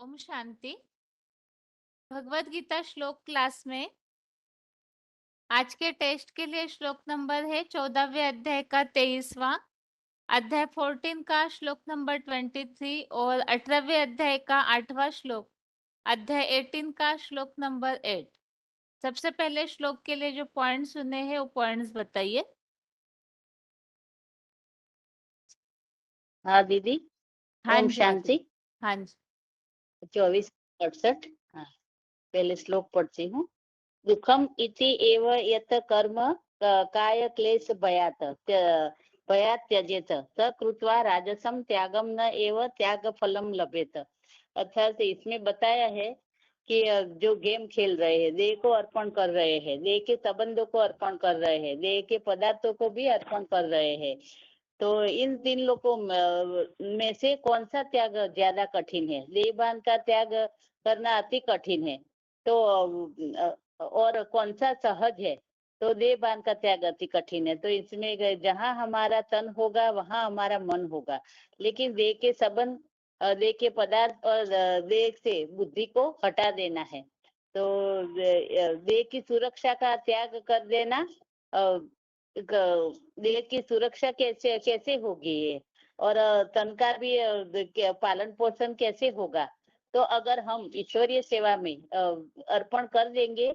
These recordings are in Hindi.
ओम शांति। भगवत गीता श्लोक क्लास में आज के टेस्ट के लिए श्लोक नंबर है 14वें अध्याय का 23वां, अध्याय 14 का श्लोक नंबर 23 और 18वें अध्याय का 8वां श्लोक, अध्याय 18 का श्लोक नंबर 8। सबसे पहले श्लोक के लिए जो पॉइंट्स सुने हैं वो पॉइंट्स बताइए। हाँ दीदी। हाँ ओम जी माता जी। शांति। हाँ जी। 24:68। हाँ, पहले श्लोक पढ़ती हूँ। दुखम इति एव यत कर्म काय क्लेश भयात भयात त्यजेत स कृत्वा राजसम त्यागम न एव त्याग फलम लभेत। अर्थात इसमें बताया है कि जो गेम खेल रहे हैं, देह को अर्पण कर रहे हैं, देह के संबंधों को अर्पण कर रहे हैं, देह के पदार्थों को भी अर्पण कर रहे हैं, तो इन तीन लोगों में से कौन सा त्याग ज्यादा कठिन है? देहभान का त्याग करना अति कठिन है, तो और कौन सा सहज है? तो देहभान का त्याग अति कठिन है। तो इसमें जहाँ हमारा तन होगा वहाँ हमारा मन होगा, लेकिन देह के संबंध, देह के पदार्थ और देह से बुद्धि को हटा देना है। तो देह की सुरक्षा का त्याग कर देना, देह की सुरक्षा कैसे कैसे होगी ये, और तन का भी पालन पोषण कैसे होगा? तो अगर हम ईश्वरीय सेवा में अर्पण कर देंगे,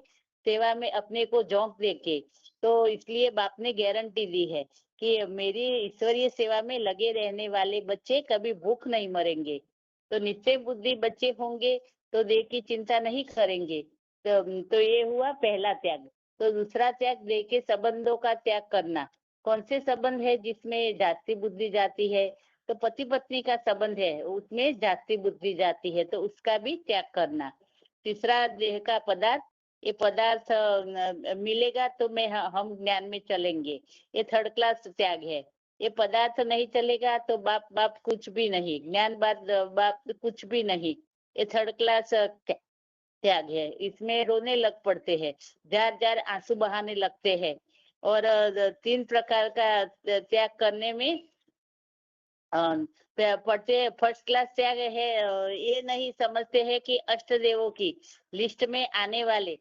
सेवा में अपने को झोंक देके, तो इसलिए बाप ने गारंटी दी है कि मेरी ईश्वरीय सेवा में लगे रहने वाले बच्चे कभी भूख नहीं मरेंगे। तो निश्चय बुद्धि बच्चे होंगे तो देह की चिंता नहीं करेंगे। तो ये हुआ पहला त्याग। तो दूसरा त्याग देह के संबंधों का त्याग करना। कौन से संबंध है जिसमें जाति बुद्धि जाती है? तो पति पत्नी का संबंध है, उसमें जाति बुद्धि जाती है, तो उसका भी त्याग करना। तीसरा देह का पदार्थ, ये पदार्थ मिलेगा तो हम ज्ञान में चलेंगे, ये थर्ड क्लास त्याग है। ये पदार्थ नहीं चलेगा तो बाप बाप कुछ भी नहीं, ज्ञान बाप बाप कुछ भी नहीं, ये थर्ड क्लास त्याग है। इसमें रोने लग पड़ते हैं, जार जार आंसू बहाने लगते हैं। और तीन प्रकार का त्याग करने में पढ़ते फर्स्ट क्लास त्याग है। ये नहीं समझते हैं कि अष्ट देवों की लिस्ट में आने वाले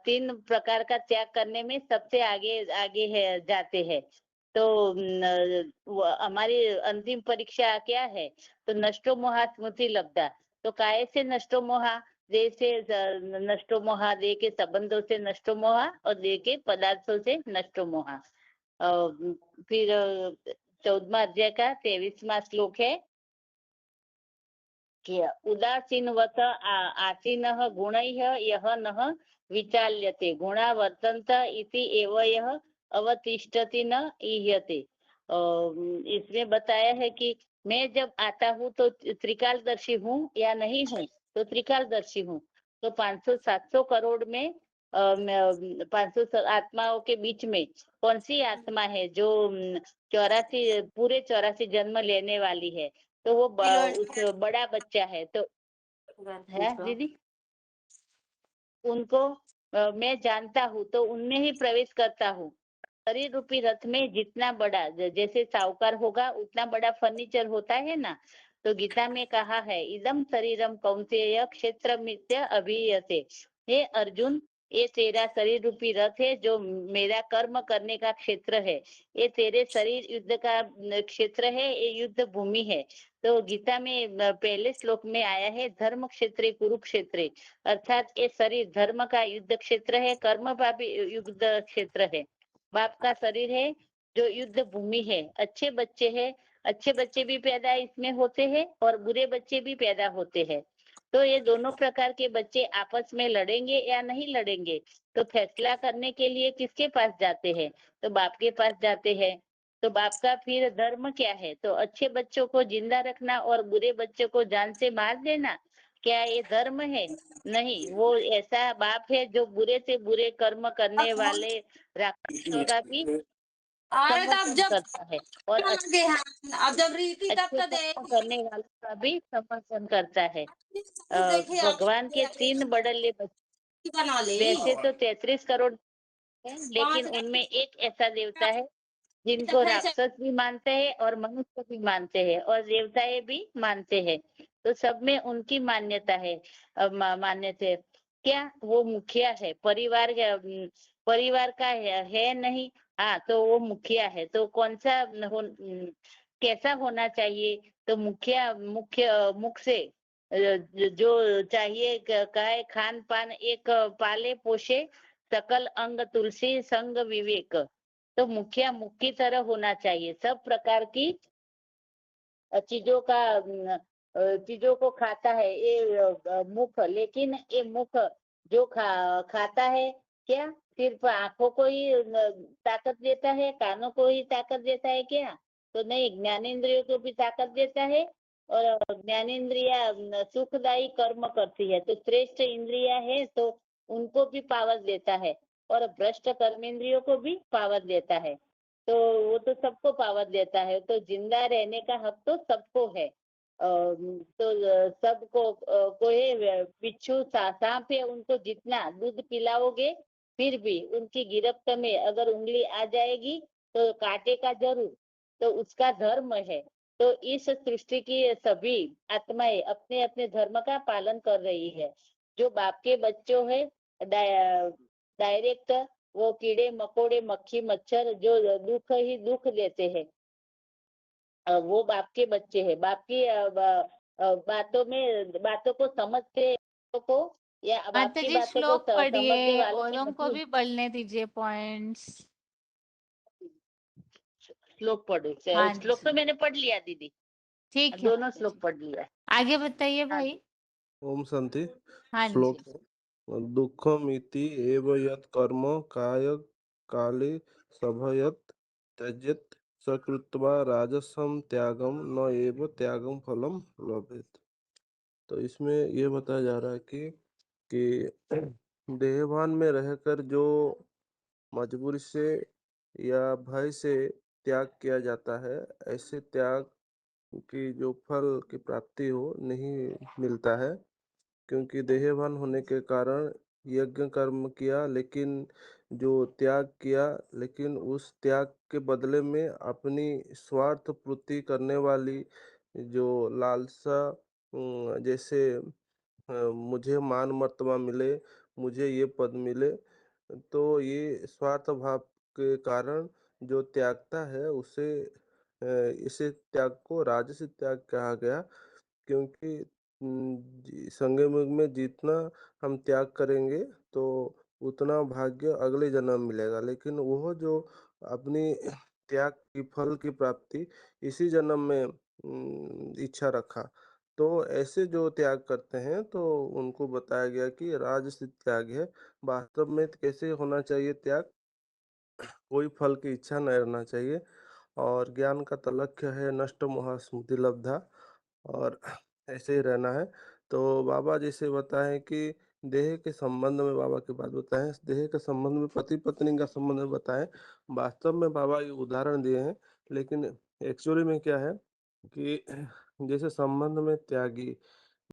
तीन प्रकार का त्याग करने में सबसे आगे आगे है जाते हैं। तो हमारी अंतिम परीक्षा क्या है? तो नष्टो मोहा स्मृति लब्धा। तो काय से नष्टो मोहा? देह से नष्टो मोहा, देह के संबंधों से नष्टो मोहा और देह के पदार्थों से नष्टो मोहा। फिर 14वां अध्याय का 23वां श्लोक है कि उदासीनवत आसीनः गुणैः यः नः विचाल्यते गुणा वर्तन्त इति एव यः अवतिष्ठति न ईह्यते। इसमें बताया है कि मैं जब आता हूँ तो त्रिकालदर्शी हूँ या नहीं हूँ? तो त्रिकालदर्शी हूँ। तो 500-700 करोड़ में 500 आत्माओं के बीच में कौन सी आत्मा है जो 84 पूरे 84 जन्म लेने वाली है? तो वो उस बड़ा बच्चा है। तो है दीदी, उनको मैं जानता हूँ, तो उनमें ही प्रवेश करता हूँ। शरीर रूपी रथ में जितना बड़ा, जैसे साहूकार होगा उतना बड़ा फर्नीचर होता है ना, तो गीता में कहा है इदम शरीरम कौन्तेय क्षेत्रमित्य अभियते। हे अर्जुन, ये तेरा शरीर रूपी रथ है जो मेरा कर्म करने का क्षेत्र है। ये तेरे शरीर युद्ध का क्षेत्र है, ये युद्ध भूमि है। तो गीता में पहले श्लोक में आया है धर्म क्षेत्रे कुरुक्षेत्रे, अर्थात ये शरीर धर्म का युद्ध क्षेत्र है, कर्म का भी युद्ध क्षेत्र है। बाप का शरीर है जो युद्ध भूमि है। अच्छे बच्चे हैं, अच्छे बच्चे भी पैदा इसमें होते हैं और बुरे बच्चे भी पैदा होते हैं। तो ये दोनों प्रकार के बच्चे आपस में लड़ेंगे या नहीं लड़ेंगे, तो फैसला करने के लिए किसके पास जाते हैं? तो बाप के पास जाते हैं। तो बाप का फिर धर्म क्या है? तो अच्छे बच्चों को जिंदा रखना और बुरे बच्चों को जान से मार देना, क्या ये धर्म है? नहीं, वो ऐसा बाप है जो बुरे से बुरे कर्म करने वाले राक्षसों का भी अरे तो अब समर्थन जब करता है और लगे हैं, अब जब रीति तब अच्छे तो कर्म करने वालों का भी समर्थन करता है। देखे अब भगवान के 3 बड़े बच्चे, बना ले वैसे तो 33 करोड़ है, लेकिन 5 उनमें एक ऐसा देवता है जिनको फिर राक्षस भी मानते हैं और मनुष्य भी मानते हैं और देवताएं भी मानते हैं। तो सब में उनकी मान्यता है। मान्यता है क्या वो मुखिया है, परिवार का है नहीं। हाँ, तो वो मुखिया है, तो कौन सा कैसा होना चाहिए? तो मुख से जो चाहिए काय खान पान एक पाले पोषे सकल अंग तुलसी संग विवेक। तो मुखिया मुख की तरह होना चाहिए, सब प्रकार की चीजों को खाता है ये मुख। लेकिन ये मुख जो खाता है क्या सिर्फ आंखों को ही ताकत देता है, कानों को ही ताकत देता है क्या? तो नहीं, ज्ञानेंद्रियों को भी ताकत देता है। और ज्ञानेंद्रिया सुखदायी कर्म करती है, तो श्रेष्ठ इंद्रिया है तो उनको भी पावर देता है, और भ्रष्ट कर्मेंद्रियों को भी पावर देता है। तो वो तो सबको पावर देता है, तो जिंदा रहने का हक तो सबको है। तो सबको कोई बिच्छू सांप है, उनको जितना दूध पिलाओगे फिर भी उनकी गिरफ्त में अगर उंगली आ जाएगी तो काटेगा जरूर, तो उसका धर्म है। तो इस सृष्टि की सभी आत्माएं अपने अपने धर्म का पालन कर रही है। जो बाप के बच्चों है डायरेक्ट वो कीड़े मकोड़े मक्खी मच्छर जो दुख ही दुख देते हैं, वो बाप के बच्चे हैं। बाप की बातों को समझते को या बाप माता की जी बातों को श्लोक समझने पढ़िए, वालों औरों को को नहीं। भी पढ़ने दीजिए पॉइंट्स। श्लोक पढ़ो, हाँ श्लोक तो जी, मैंने पढ़ लिया दीदी, ठीक है दोनों माता श्लोक जी। पढ़ लिया। आगे बताइए हाँ भाई। ओम शांति। हाँ श्लोक जी। दुःखमिति एव यत् कर्म काय काले सभयत् त्यजेत् सकृत्वा राजसं त्यागम न एव त्यागम फलम लभेत। तो इसमें ये बताया जा रहा है कि देहभान में रहकर जो मजबूरी से या भय से त्याग किया जाता है, ऐसे त्याग की जो फल की प्राप्ति हो नहीं मिलता है। क्योंकि देहवान होने के कारण यज्ञ कर्म किया, लेकिन जो त्याग किया, लेकिन उस त्याग के बदले में अपनी स्वार्थ पूर्ति करने वाली जो लालसा, जैसे मुझे मान मर्तबा मिले, मुझे ये पद मिले, तो ये स्वार्थ भाव के कारण जो त्यागता है उसे इसे त्याग को राजसी त्याग कहा गया। क्योंकि संगम युग में जितना हम त्याग करेंगे तो उतना भाग्य अगले जन्म मिलेगा, लेकिन वह जो अपनी त्याग की फल की प्राप्ति इसी जन्म में इच्छा रखा, तो ऐसे जो त्याग करते हैं तो उनको बताया गया कि राजसी त्याग है। वास्तव में कैसे होना चाहिए त्याग? कोई फल की इच्छा नहीं रहना चाहिए, और ज्ञान का तो लक्ष्य है नष्ट मोह स्मृति लब्धा, और ऐसे ही रहना है। तो बाबा जैसे बताएं कि देह के संबंध में बाबा की बात बताएं, देह के संबंध में पति पत्नी का संबंध में बताएं। वास्तव में बाबा ये उदाहरण दिए हैं, लेकिन एक्चुअली में क्या है कि जैसे संबंध में त्यागी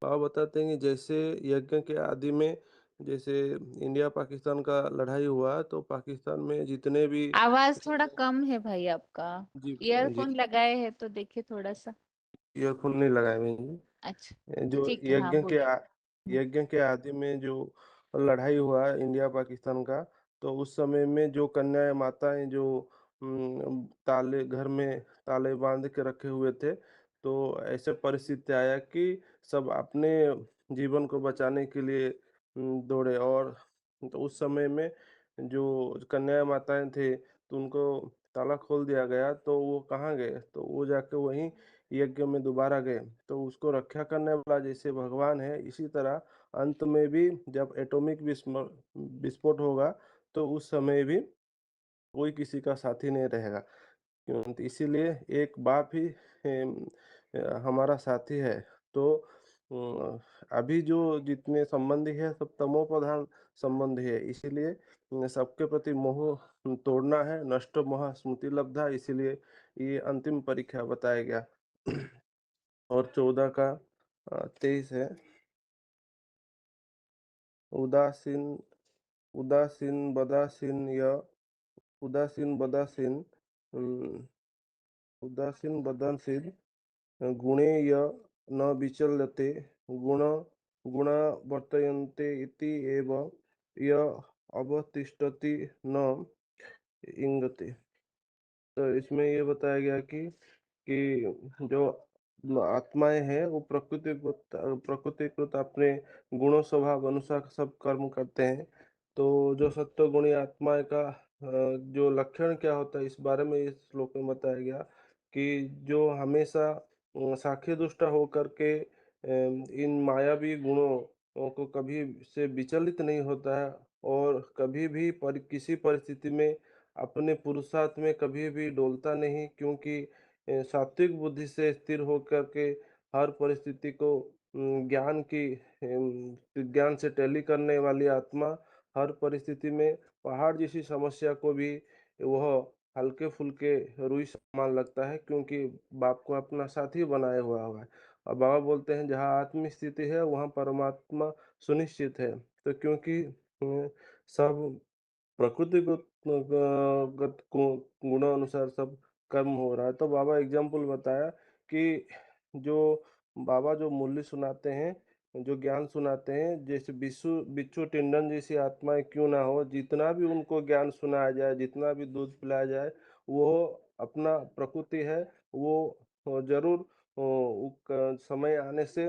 बाबा बताते हैं कि जैसे यज्ञ के आदि में, जैसे इंडिया पाकिस्तान का लड़ाई हुआ तो पाकिस्तान में जितने भी आवाज थोड़ा कम है भाई आपका। जी जी ईयरफोन लगाए हैं तो देखिए थोड़ा सा। ईयरफोन नहीं लगाए हुए हैं अच्छा, जी। जो ठीक है, हाँ बोलिए। हम्म। यज्ञ के आदि में जो लड़ाई हुआ इंडिया पाकिस्तान का, तो उस समय में जो कन्या माताएं जो ताले घर में ताले बांध के रखे हुए थे, तो ऐसे परिस्थिति आया कि सब अपने जीवन को बचाने के लिए दौड़े। और तो उस समय में जो कन्या माताएं थे तो उनको ताला खोल दिया गया, तो वो कहाँ गए? तो वो जाके वहीं यज्ञ में दोबारा गए। तो उसको रक्षा करने वाला जैसे भगवान है, इसी तरह अंत में भी जब एटॉमिक विस्फोट होगा तो उस समय भी कोई किसी का साथी नहीं रहेगा। क्यों? तो इसीलिए एक बाप ही हमारा साथी है। तो अभी जो जितने संबंधी है सब तमो प्रधान संबंधी है, इसीलिए सबके प्रति मोह तोड़ना है, नष्ट मोह स्मृति लब्धा, इसीलिए ये अंतिम परीक्षा बताया गया। और 14 का 23 है। उदासीन उदासीन बदासीन या उदासीन बदासीन उदासीन बदासीन गुणे य न विचल्यते गुणा वर्तन्ते इति एव य अवतिष्ठति न इंगते। तो इसमें ये बताया गया कि जो आत्माएं हैं वो प्रकृतिकृत अपने गुणों स्वभाव अनुसार सब कर्म करते हैं। तो जो सत्व गुणी आत्माएं का जो लक्षण क्या होता है इस बारे में इस श्लोक में बताया गया कि जो हमेशा साक्षी दुष्ट होकर के इन मायावी गुणों को कभी से विचलित नहीं होता है और कभी भी किसी परिस्थिति में अपने पुरुषार्थ में कभी भी डोलता नहीं, क्योंकि सात्विक बुद्धि से स्थिर होकर के हर परिस्थिति को ज्ञान से टैली करने वाली आत्मा हर परिस्थिति में पहाड़ जैसी समस्या को भी वह हल्के-फुल्के रुई समान लगता है, क्योंकि बाप को अपना साथी बनाया हुआ है। और बाबा बोलते हैं जहाँ आत्म स्थिति है वहाँ परमात्मा सुनिश्चित है। तो क्योंकि सब प्रकृतिगत गत गुणानुसार सब कर्म हो रहा है। तो बाबा एग्जाम्पल बताया कि जो बाबा जो मूल्य सुनाते हैं, जो ज्ञान सुनाते हैं, जैसे बिच्छू टिंडन जैसी आत्माएँ क्यों ना हो, जितना भी उनको ज्ञान सुनाया जाए, जितना भी दूध पिलाया जाए, वो अपना प्रकृति है, वो ज़रूर वो क समय आने से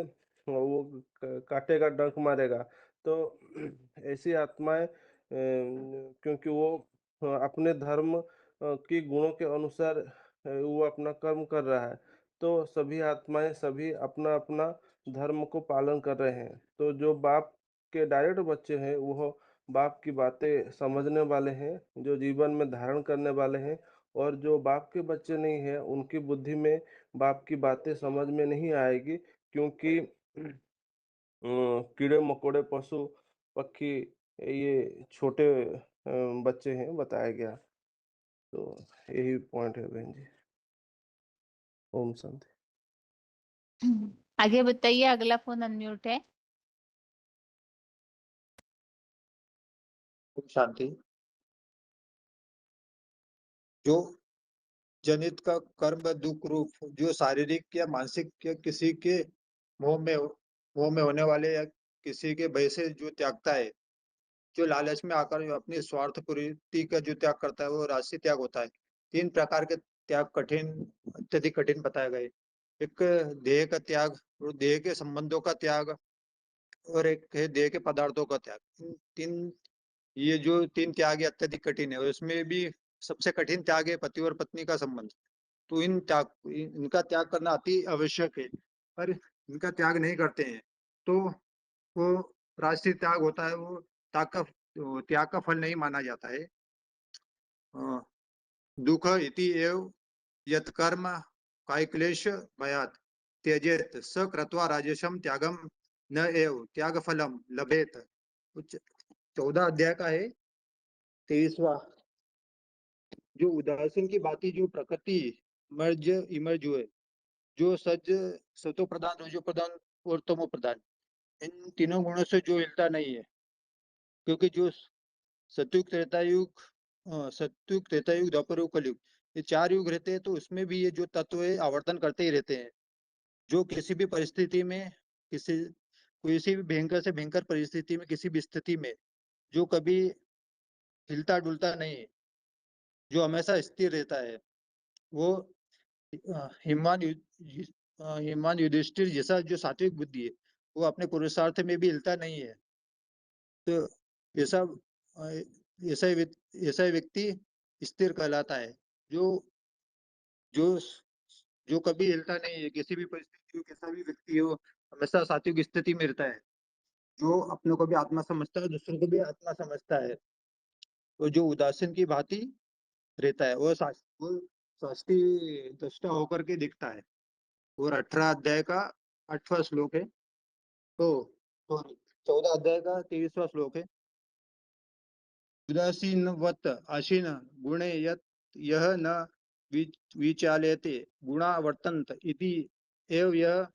वो काटेगा, डंक मारेगा। तो ऐसी आत्माएँ क्योंकि वो अपने धर्म की गुणों के अनुसार वो अपना कर्म कर रहा है। तो सभी आत्माएँ सभी अपना-अपना धर्म को पालन कर रहे हैं। तो जो बाप के डायरेक्ट बच्चे हैं, वो बाप की बातें समझने वाले हैं, जो जीवन में धारण करने वाले हैं और जो बाप के बच्चे नहीं हैं, उनकी बुद्धि में बाप की बातें समझ में नहीं आएगी, क्योंकि कीड़े-मकोड़े, पशु-पक्षी ये छोटे बच्चे हैं बताया गया। तो यही पॉइंट है बहन जी। ओम शांति। आगे बताइए, अगला फोन अनम्यूट है। शांति। जो जनित का कर्म दुख रूप जो शारीरिक या मानसिक या किसी के मोह में होने वाले या किसी के भय से जो त्यागता है, जो लालच में आकर जो अपनी स्वार्थ पूर्ति का जो त्याग करता है वो राजसी त्याग होता है। 3 प्रकार के त्याग अत्यधिक कठिन बताए गए। एक देह का त्याग और देह के संबंधों का त्याग और एक है देह के पदार्थों का त्याग। ये जो 3 त्याग है अत्यधिक कठिन है और इसमें भी सबसे कठिन त्याग है पति और पत्नी का संबंध। तो इनका त्याग करना अति आवश्यक है, पर इनका त्याग नहीं करते हैं तो वो राजसी त्याग होता है, वो त्याग का फल नहीं माना जाता है। दुख इति एव यत् कर्म कायक्लेश भयात् त्यजेत स कृत्वा राजसम त्यागम न एव त्याग फलम लभेत। 14 अध्याय का है 23वां। जो उदासीन की बातें जो प्रकृति मर्ज इमर्ज हुए, जो सतो प्रधान, रजो प्रधान और तमो प्रधान, इन तीनों गुणों से जो हिलता नहीं है, क्योंकि जो सत्युग त्रेता युग द्वापर युग कलयुग, ये 4 युग रहते हैं तो उसमें भी ये जो तत्व है आवर्तन करते ही रहते हैं। जो किसी भी परिस्थिति में किसी भी भयंकर से भयंकर परिस्थिति में किसी भी स्थिति में जो कभी हिलता डुलता नहीं है, जो हमेशा स्थिर रहता है, वो हिमान युधिष्ठिर जैसा जो सात्विक बुद्धि है, वो अपने पुरुषार्थ में भी हिलता नहीं है। तो ऐसा ऐसा ऐसा व्यक्ति स्थिर कहलाता है। जो जो जो कभी हिलता नहीं है, किसी भी परिस्थिति हो, कैसा भी व्यक्ति हो, हमेशा सात्विक स्थिति में रहता है। जो अपने को भी आत्मा समझता है, दूसरों को भी आत्मा समझता है। तो जो उदासीन की भांति रहता है वो शास्त्री दृष्टा होकर के दिखता है। और 18 अध्याय का 8वां श्लोक है। तो 14 अध्याय का 23वां श्लोक है। उदासीनवत् आशीन गुणे यह न विचाल्यते गुणा वर्तन्त इति एव यह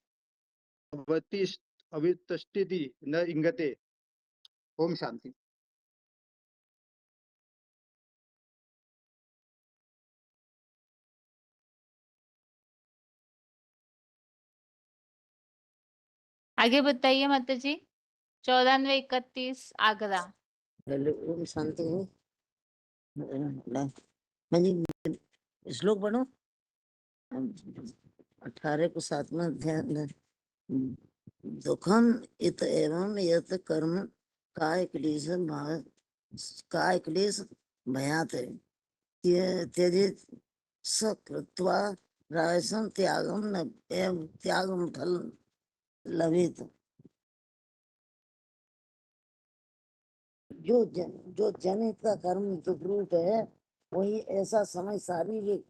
अवितष्टिति न इंगते। ओम शांति। आगे बताइए माता जी। 9431 आगरा। हेलो, ओम शांति हो। मैं जी श्लोक पढ़ो 18 को 7वां अध्याय। दुखम इत एवं यत कर्म काय क्लेश भयात त्यजित सकृत्वा राजसं त्यागम न एवं त्यागम फल लभित। जो जनित का कर्म दुखरूप है, वही ऐसा समय शारीरिक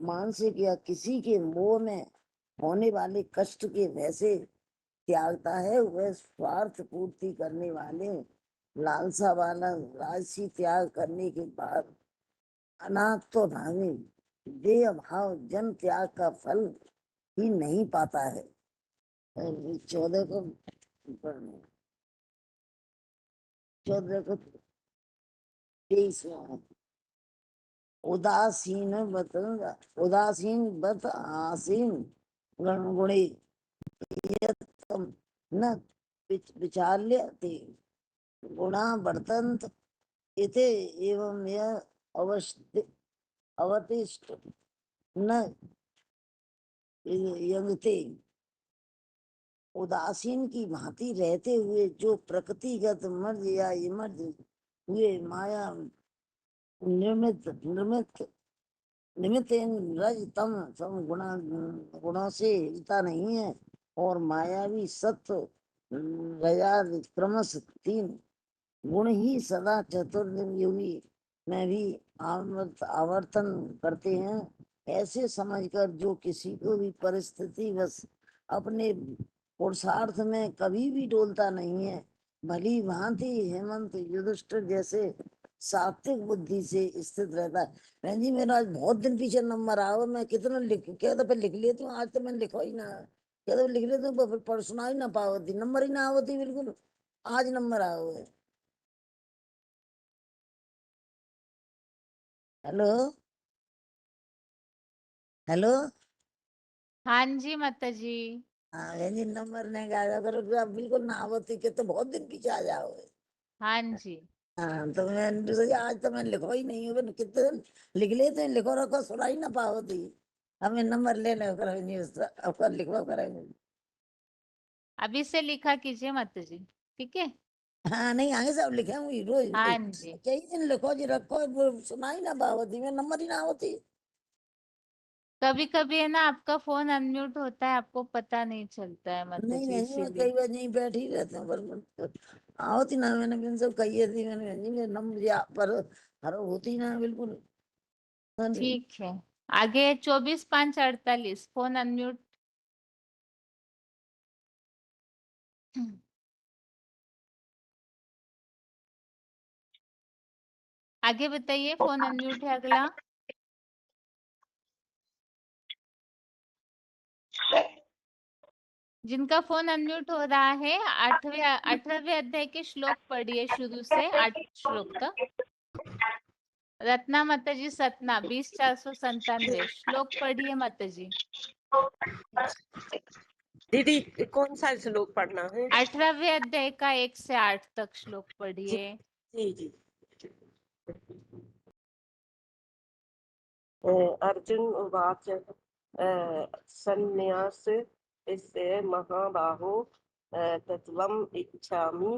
मानसिक या किसी के मोह में होने वाले कष्ट के वैसे त्यागता है। वह स्वार्थ पूर्ति करने वाले लालसा वाला राजसी त्याग करने के बाद अनात्म भावी देह भाव जन त्याग का फल ही नहीं पाता है। 14 को 23 में उदासीन बत आसीन गुणी न विचाल्यते गुणा वर्तन्त इति एवं यह अवतिष्ठ न यंगते। उदासीन की भांति रहते हुए जो प्रकृतिगत मर्ज या इमर्ज हुए माया निर्मित निमित्त रज तम सम गुणों से हिलता नहीं है, और मायावी सत्व रजा क्रमश 3 गुण ही सदा चतुर्युगी में भी आवर्तन करते हैं। ऐसे समझकर जो किसी को भी परिस्थिति बस अपने पुरुषार्थ में कभी भी डोलता नहीं है, भली भांति हेमंत युधिष्ठिर जैसे सात्विक बुद्धि से स्थित रहता है। बहन जी, मेरा आज बहुत दिन पीछे नंबर आया, मैं कितना क्या तो लिख लेती हूँ, आज तो मैंने लिखा ही ना, क्या तो लिख लेती हूँ, पर सुना ही ना पावती, नंबर ही ना आवती बिल्कुल। आज नंबर आया हुआ है। Hello hello. हाँ जी माता जी। हाँ बहन जी, नंबर नहीं गाया करो, आप बिल्कुल ना आवती के तो बहुत दिन पीछे आ जाओ। हाँ जी। हाँ तो मैं सोचा आज तो मैं लिखो ही नहीं हूँ, कितने दिन लिख लेते हैं, लिखो रखो सुना ही ना पावती। हमें नंबर ले लो कर लिखवा करेंगे। अभी से लिखा कीजिए माता जी, ठीक है। हाँ नहीं, आगे सब लिखे हुई रोज हाँ जी। कई दिन लिखो जी रखो, वो सुना ही ना पावती, मैं नंबर ही ना होती। कभी कभी है ना आपका फोन अनम्यूट होता है, आपको पता नहीं चलता है माता नहीं जी, नहीं, मैं इसीलिए। कई बार यहीं बैठ ही रहते हैं, पर आवती ना, मैंने बिन सब कही थी, मैंने नहीं मेरे नंबर या पर हर होती ना बिल्कुल। हाँ जी। ठीक है। आगे 24/5/48 फोन अनम्यूट। आगे बताइए, फोन अनम्यूट है अगला। जिनका फोन अनम्यूट हो रहा है 18वें अध्याय के श्लोक पढ़िए शुरू से 8 श्लोक तक। रत्ना माता जी सतना 20/497 श्लोक पढ़िए माता जी। दीदी कौन सा श्लोक पढ़ना है? 18वें अध्याय का 1 से 8 तक श्लोक पढ़िए। जी जी। अर्जुन उवाच संन्यास इससे महाबाहो तत्वम इच्छामि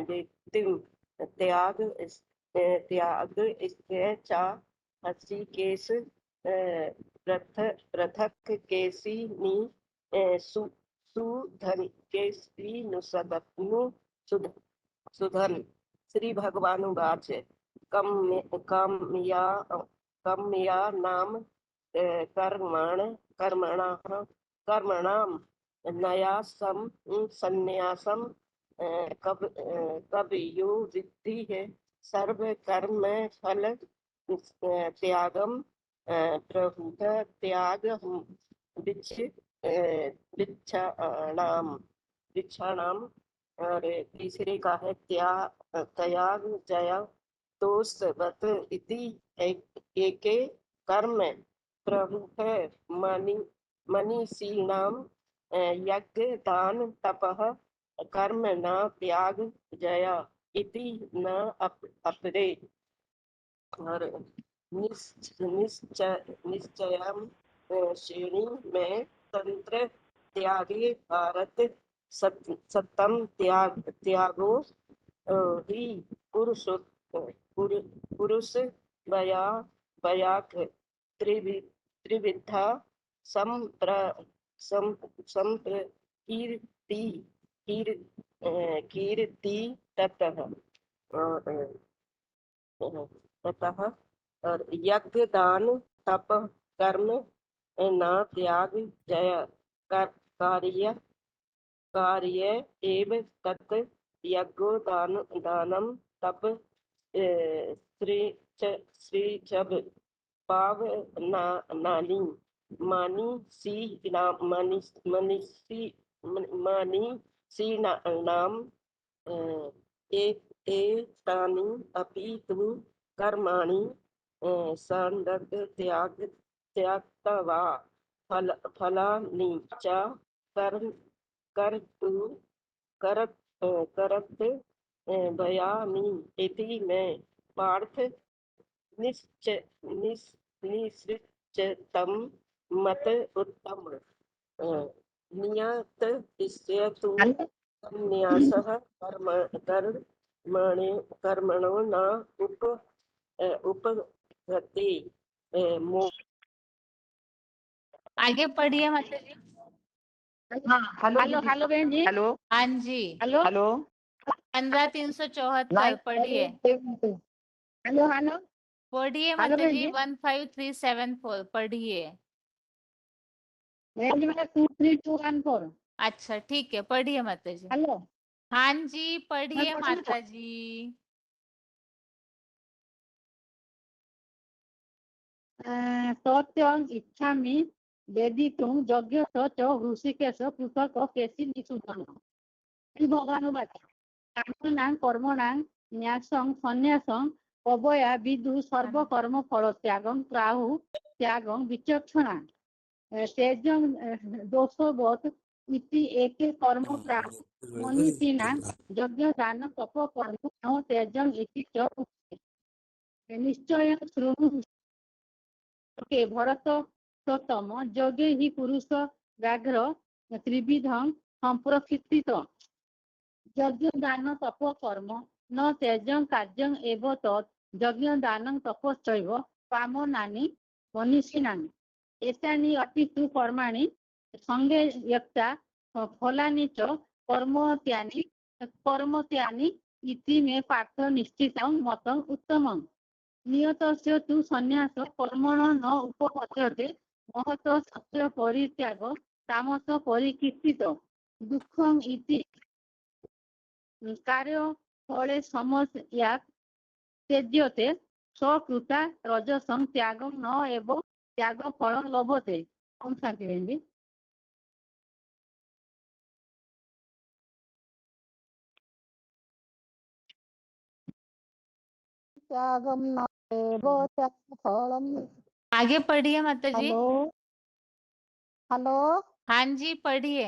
वेत्तिं त्याग इसके चा हृषिकेश पृथक केशिनी सुधन केसरी नुसदनु सुधन। श्री भगवान उवाच कम्या नाम कर्मणाम न्यासम संन्यासम कवयो विद्धि है सर्व कर्म फल त्यागम प्रभुत त्याग विच्छाणाम। और तीसरे का है त्याग जया दोषवत इति एके कर्म प्रभु है मनीषीणाम यज्ञ दान तपः कर्म न त्याग जया इति न अपरे। और निश्चयम श्रेणी में तंत्र त्यागे भारत सतम त्यागो ही पुरुष बया बयाक त्रिविधा संप्र संप्रकीर्ति कीर्ति ततः ततः और यज्ञ दान तप कर्म न त्याग जय कार्य कार्य एव तत् यज्ञो दानम तप श्री जब पाव नानी मानी सी नाम नाम एतानि अपि तु कर्माणि संदग्ध त्याक्त्वा फलानि च करत भयामि इति मैं पार्थ निश्चितम मत उत्तम नियत इष्यतु संन्यासः कर्मणो न उपगति आगे पढ़िए माता जी। हेलो हेलो बहन जी। हेलो हाँ जी, हेलो हेलो 15374 पढ़िए। हेलो हेलो पढ़िए हेलो माता बहन जी। जी। 15374 पढ़िए। बहन जी मेरा 23214। अच्छा ठीक है, पढ़िए माता जी। हेलो हाँ जी पढ़िए मैं माता जी। सत्यं इच्छामि वेदितुं यज्ञस्य च ऋषिकेश पृथक् केसि निषूदन। भगवान कर्मणां कर्मणां न्यासं संन्यासं पवया विदु सर्वकर्म फल त्यागं प्राहु त्यागं विचक्षणा तेजं दोषवत् इति एके कर्म प्राहु मनीषिणां यज्ञ दान तप कर्म न तेजं इति च उच्यते। निश्चय शृणु के भरत सतम यज्ञे हि पुरुष व्याघ्र त्रिविधं संप्रकीर्तित यज्ञ दान तप कर्म न त्यजं कार्यं एव तत् यज्ञ दानं तपश्चैव कामनानि मनीषिणानि एतानि अपि तु कर्माणि संगे यक्ता फलानि च कर्मत्यानि इति मे पार्थ निश्चितं मतं उत्तमम्। नियतस्य तु संन्यास कर्मण न उपपद्यते महत सत्य परित्याग तामस परिकीर्तित दुःखम् इति कार्य फले समस्या त्यज्यते स्वकृता रजसं त्यागं न एव त्याग फलं लभते। ओम शांति बहन जी। त्यागं न एव त्याग फलम। आगे पढ़िए माता जी। हेलो हेलो हाँ जी पढ़िए।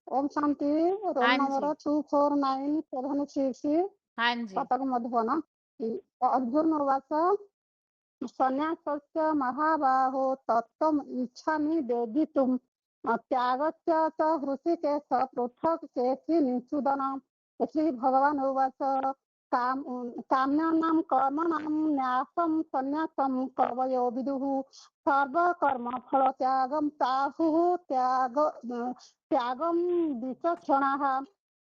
ओम शांति। रोल हाँ नंबर जी 249776 हाँ जी कटक मधुबन। अर्जुन उवाच संन्यासस्य महाबाहो तत्त्वम् इच्छामि वेदितुम् त्यागस्य च हृषिकेश पृथक् केसि निषूदन। श्री भगवान उवाच काम्यानां कर्मणां न्यासं संन्यासं कवयो विदुः सर्वकर्म फल त्यागं प्राहुः त्यागं विचक्षणाः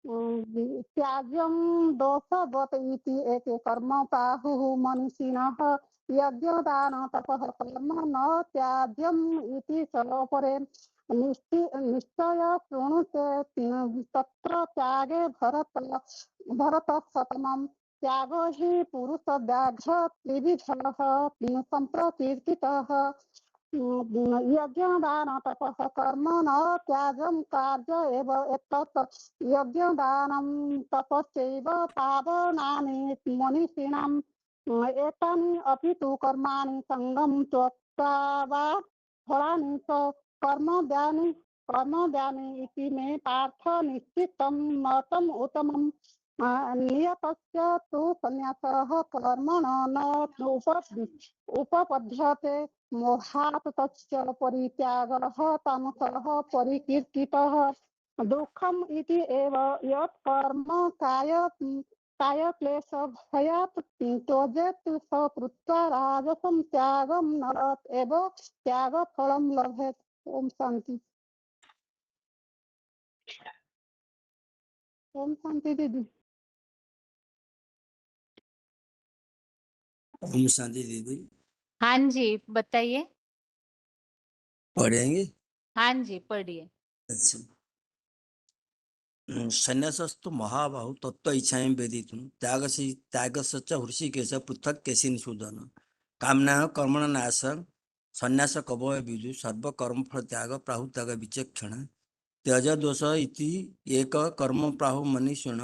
त्याज्यं दोषवत् इति एके कर्म प्राहुः मनीषिणः यज्ञदान तपः कर्म न त्याज्यम् इति सर्वोपरे। निश्चय शृणुते तत्र त्यागे भरत सतमं त्यागो हि पुरुष व्याघ्र त्रिविधः संप्रकीर्तितः यज्ञदान तपः कर्म न त्याजं कार्य एव एतत् यज्ञदानं तपश्चैव पावनानि मनीषिणाम् एतानि अपि तु कर्माणि संगं त्यक्त्वा फलानि च कर्मव्यानि कर्म ज्ञाने इति मे पार्थ निश्चितं मतम् उत्तमम् नियतस्य तु संन्यासः कर्मणो न उपपद्यते मोहात् तस्य परित्यागः तामसः परिकीर्तितः दुःखम् इति एव यत् कर्म कायक्लेशभयात् त्यजेत् स कृत्वा राजसं त्यागं नरत् एव त्यागफलं लभेत्। ओम शांति। ओम शांति दीदी। ओम शांति दीदी। हाँ जी बताइए। पढ़ेंगे। हाँ जी पढ़िए। अच्छा। संन्यासस्तु महाबाहु तत्व इच्छाएं वेदितुं त्यागस्य च हृषिकेश पृथक् केशिनिषूदन कामना कर्मण नाश संन्यास कवय विदु सर्व कर्म फल त्याग प्राहु त्याग विचक्षण त्यज दोष इति एक कर्म प्राहु मनीषिण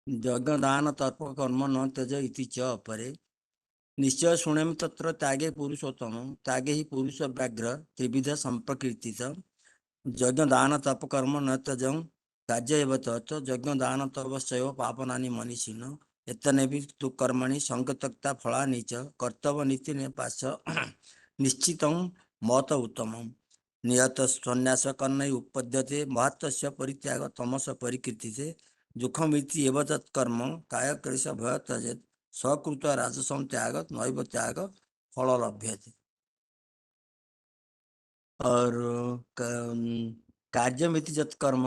यज्ञ दान तर्प कर्म न त्यज इति च अपरे निश्चय शुणेम तत्र त्यागे पुरुषोत्तम त्यागे ही पुरुष व्याघ्र त्रिविध संप्रकीर्तित यज्ञ दान तप कर्म न त्यजं त्याज्य एव तत् यज्ञ दान तपस्यैव पापनानि मनीषिण एतने भी तु कर्मणि संगतक्ता फलानि च कर्तव्य नीति निपास निश्चितं मत उत्तमम् नियत संन्यास कर्मै उपपद्यते महत्तस्य परित्याग तमस परिकीर्तिते दुःखमिति एव तत् कर्म कायक्लेश भय त्यजेत् सकृत राजसं त्याग नैव त्याग फल लभ्यते। और कार्यमिति जत् कर्म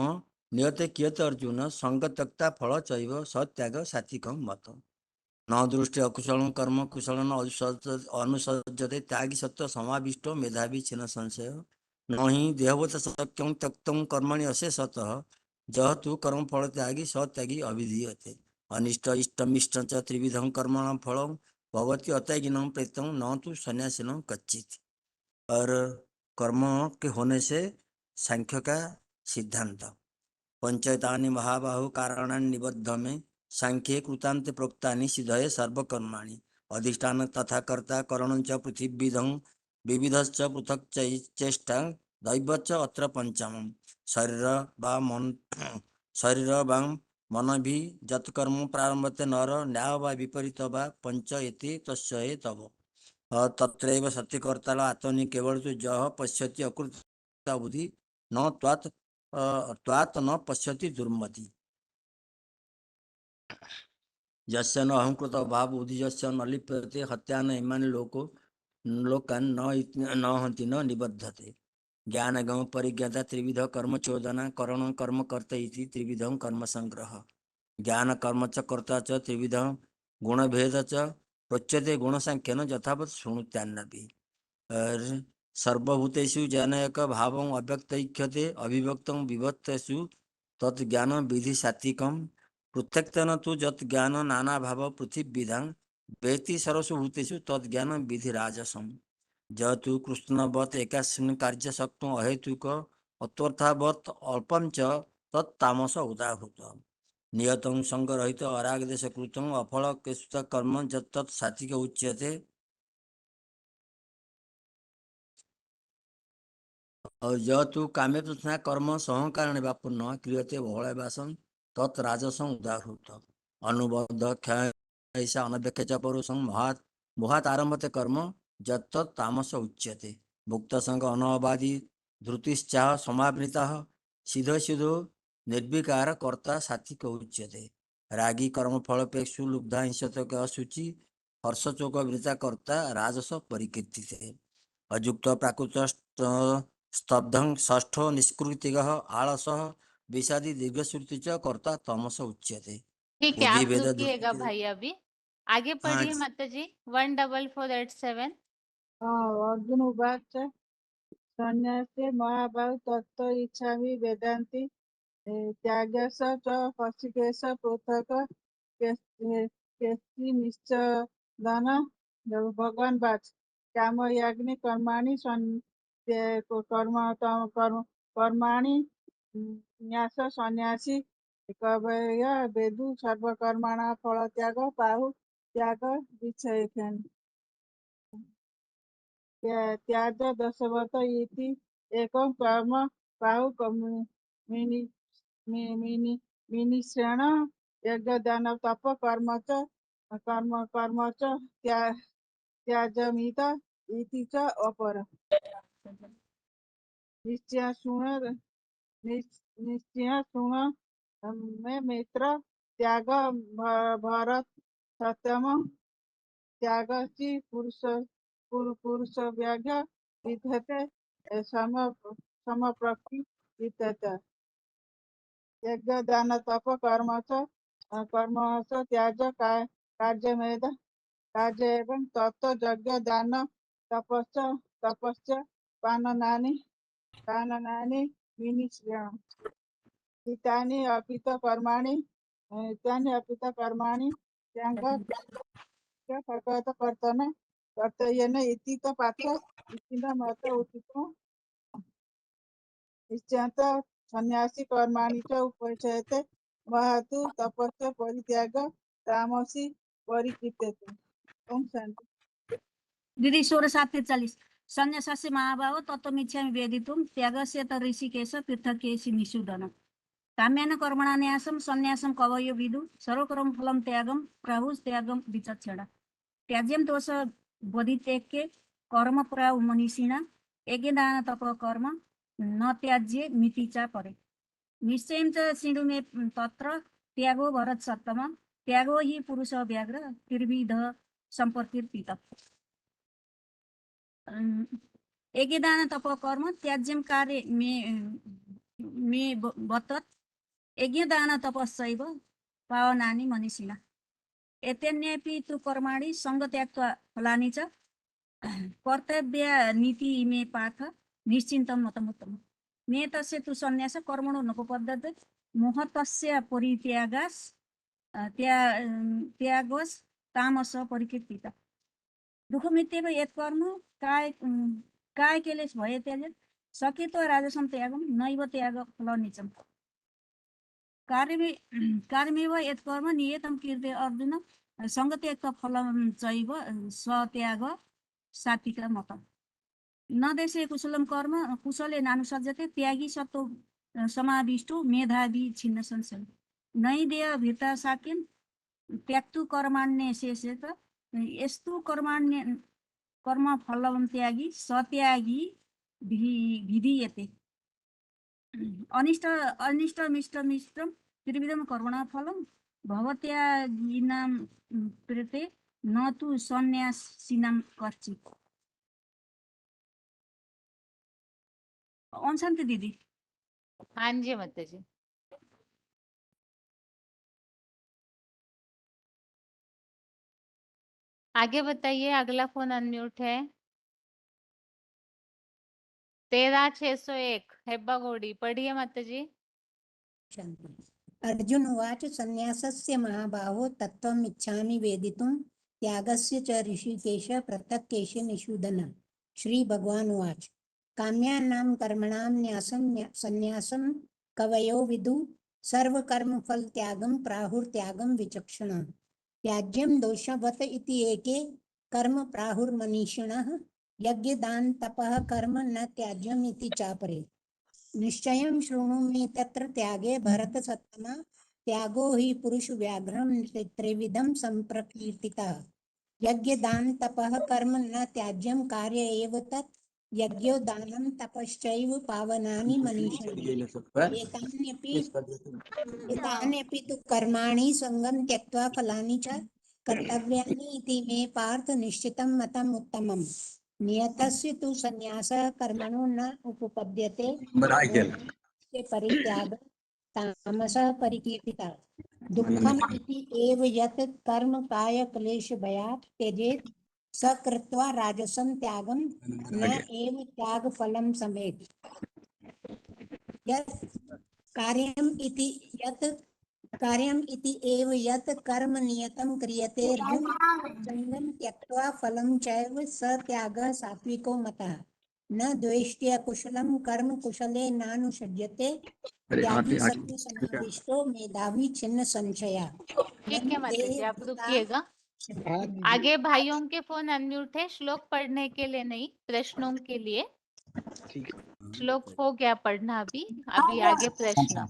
नियते कियत अर्जुन संग त्यक्ता फल चैव सत्याग सात्विकं मत न दृष्टि अकुशल कर्म कुशल अनुसज्जते त्यागी सत्व समाविष्टो मेधावी छिन्न संशय न हि देहवत शक्यं त्यक्तं कर्मणि अशेषतः जह तु कर्म फल त्यागी सत्यागी अभिधीयते अनिष्ट इष्टमिष्ट च त्रिविधं कर्मणां फलं भवति अत्यागिनं प्रेतं न तु सन्यासिनं कच्चित्। और कर्म के होने से सांख्य का सिद्धांत पंचैतानि महाबाहु कारणानि निबद्ध में सांख्ये कृतान्ते प्रोक्तानि सिद्धये सर्वकर्माणि अधिष्ठान तथा कर्ता करणं च पृथिवीधं विविधश्च पृथक् चेष्टा दैवच्च अत्र पंचमम् शरीर वा मन शरीर वा मन भी जत्कर्म प्रारंभते नर न्याय वा विपरीत वा पंच इति तस्य तव तत्रैव सत्यकर्ता आत्मनि केवल तो जह पश्यति अकृता बुद्धि न त्वात् न पश्यति दुर्मति यस्य न अहंकृत भाव बुद्धि यस्य न लिप्यते हत्या न इमानि लोकान् न हन्ति न निबद्धते ज्ञान गम परिज्ञाता त्रिविध कर्म चोदना करण कर्म कर्ता इति त्रिविधं कर्म संग्रह ज्ञान कर्म च कर्ता च त्रिविधं गुण भेद च प्रोच्यते गुण सांख्यन यथावत् शृणुत्यान्नपि और सर्वभूतेषु जनयक भावं अव्यक्तैक्यते अविभक्तं विभक्तेषु तत् ज्ञान विधि सात्विकं पृथक्तेन तु यत् ज्ञान नाना भाव पृथिवीधां वेति सर्वसु भूतेषु तत् ज्ञान विधि राजसं जतु कृष्णवत् एकास्मिन् कार्य शक्तो अहेतुक अत्वर्थावत् अल्पं च तत् तामस उदाहूत नियतं संगरहित अरागदेश कृतं अफल केशुत कर्म यत् सात्विक उच्यते और यतु कामे तृष्णा कर्म सहंकार पूर्ण क्रियते बहुळाभासं तत् राजसं उदाहूत अनुबद्ध क्षय ऐसा अनव्यक्ष च परुषं मोहात् आरम्भते कर्म यत् तामस उच्यते मुक्त संग अनवादी धृतिश्चाह समावृतः सिद्ध सिद्धो निर्विकार कर्ता सात्विक उच्यते रागी कर्म फलपेक्षु लुब्धा हिंसक अशुचि हर्षचोक वृता कर्ता राजस परिकीर्तिते अयुक्त प्राकृत स्तब्धं षष्ठो निष्कृतिगः आलसः विषादी दीर्घश्रुति च कर्ता तमस उच्यते ठीक है बुद्धि आप भेद रुकिएगा भाई अभी आगे हाँ पढ़िए माता जी 14487। अर्जुन उवाच संन्यासे महाबाहु तत्त्व इच्छामि वेदान्ति त्यागस च हृषिकेश पृथक् केशि निश्चदन भगवान वाच कामयाग्नि कर्माणि कर्माणि न्यास सन्यासी कवय वेदु सर्वकर्मणा फल त्याग पाहु त्याग विचक्षण त्याज दशवत इति एकं कर्म पाहु मिनी मिनी मिनी श्रेण यज्ञ दान तप कर्म च त्याजमित इति च अपर निश्चय सुण में मित्र त्याग भरत सत्यम त्यागची पुरुष व्याघ्य विधते समप्रक्ति विद्यते यज्ञ दान तप कर्मच त्याज कार्यमेध कार्य एवं तत्व यज्ञ दान तपश्च पाननानि विनिश्रेण इतानि अपित कर्माणि कर्तव्येन इति च पार्थ इति न मत उचितो निश्चयत सन्यासी कर्माणि च उपचयते महतु तपस्य परित्याग तामसी परिकीर्त्यते। ओम शांति। दीदी 16:7-43 संन्यासस्य महाभाव तत्त्वमिच्छामि वेदितुं त्यागस्य त ऋषिकेश पृथक्केशि निषूदन काम्यान कर्मणा न्यासं संन्यासं कवयो विदु सर्वकर्म फलं त्यागं प्राहुस् त्यागं विचक्षण त्याज्यं दोष बोधितेक्ये कर्म प्राहु मनीषिणा यज्ञदान तप कर्म न त्याज्ये मिति च परे निश्चयं च शृणु मे तत्र त्यागो भरत सत्तम त्यागो हि पुरुष व्याघ्र त्रिविध संपर्कित यज्ञदान तप कर्म त्याज्यं कार्य मे बतत् यज्ञदान तपस्यैव पावनानि मनीषिणा एतेन्यपि तु कर्माणि संगत्याक्त्वा फलानि च कर्तव्यानीति मे पार्थ निश्चिन्तं मतमुत्तमम् नियतस्य तु संन्यास कर्मणो नोपपद्यते मोहतस्य परित्यागास् त्यागस् तामस परिकीर्तिता दुःखमित्येव यत्कर्म काय केलेस भए त्याजेत सकेतो राजसं त्यागं नैव त्याग फलनिचं कार्यमेव यत्कर्म नियतं कीर्ते अर्जुन संगत्यक्त्वा फलं चैव स्वत्याग सात्विक मतम् न देशे कुशलं कर्म कुशले नानुसज्जते त्यागी सत्तो समाविष्टो मेधावी छिन्न संशय नै देह भिता साकिन् त्यक्तु कर्माण्ये शेषेत यस्तु कर्म फलं त्यागी सत्यागी विधीयते अनिष्टमिष्टमिष्टं त्रिविधं कर्मणा फलं भवत्यागीनां प्रेते न तु सन्यासिनां कश्चित्। ओम शांति दीदी। हाँ जी माता जी। आगे बताइए, अगला फोन अनम्यूट है। 13,601 हेब्बा गौड़ी, पढ़िए माता जी। अर्जुन उवाच संन्यासस्य महाबाहो तत्त्वम् इच्छामि वेदितुं त्यागस्य च ऋषिकेश पृथक्केश निषूदन श्री भगवान उवाच काम्यानां कर्मणां न्यासं संन्यासं कवयो विदु सर्वकर्मफल त्यागं प्राहुर्त्यागं विचक्षण त्याज्यं दोषवत् इति एके कर्म प्राहुर्मनीषिणः यज्ञदान तपः कर्म न त्याज्यम् इति चापरे निश्चयं शृणु मे तत्र त्यागे भरत सत्तमा त्यागो हि पुरुष व्याघ्रं त्रिविधं संप्रकीर्तितः यज्ञदान तपः कर्म न त्याज्यं कार्य एव तत् यज्ञो दानं तपश्चैव पावनानि मनीषिणा एतान्यपि तु कर्माणि संगं त्यक्त्वा फलानि च कर्तव्यानि इति मे पार्थ निश्चितं मतम् उत्तमम् नियतस्य तु संन्यासः कर्मणो न उपपद्यते मोहस्य परित्याग तामसः परिकीर्तितः दुःखम् इति एव यत् कर्म काय क्लेश भयात् त्यजेत् स कृत्वा राजसं त्यागं न एव त्याग फलं समेत् यत् कार्यम् इति एव यत् कर्म नियतं क्रियते अर्जुन संगं त्यक्त्वा फलं चैव स त्यागः सात्विको मतः न द्वेष्ट्य कुशलं कर्म कुशले नानुसज्जते त्यागी सत्व समाविष्टो मेधावी छिन्न संशया ठीक है माता जी, आप रुकिएगा। आगे भाइयों के फोन अनम्यूट है, श्लोक पढ़ने के लिए नहीं, प्रश्नों के लिए। श्लोक हो गया पढ़ना अभी आगे प्रश्न।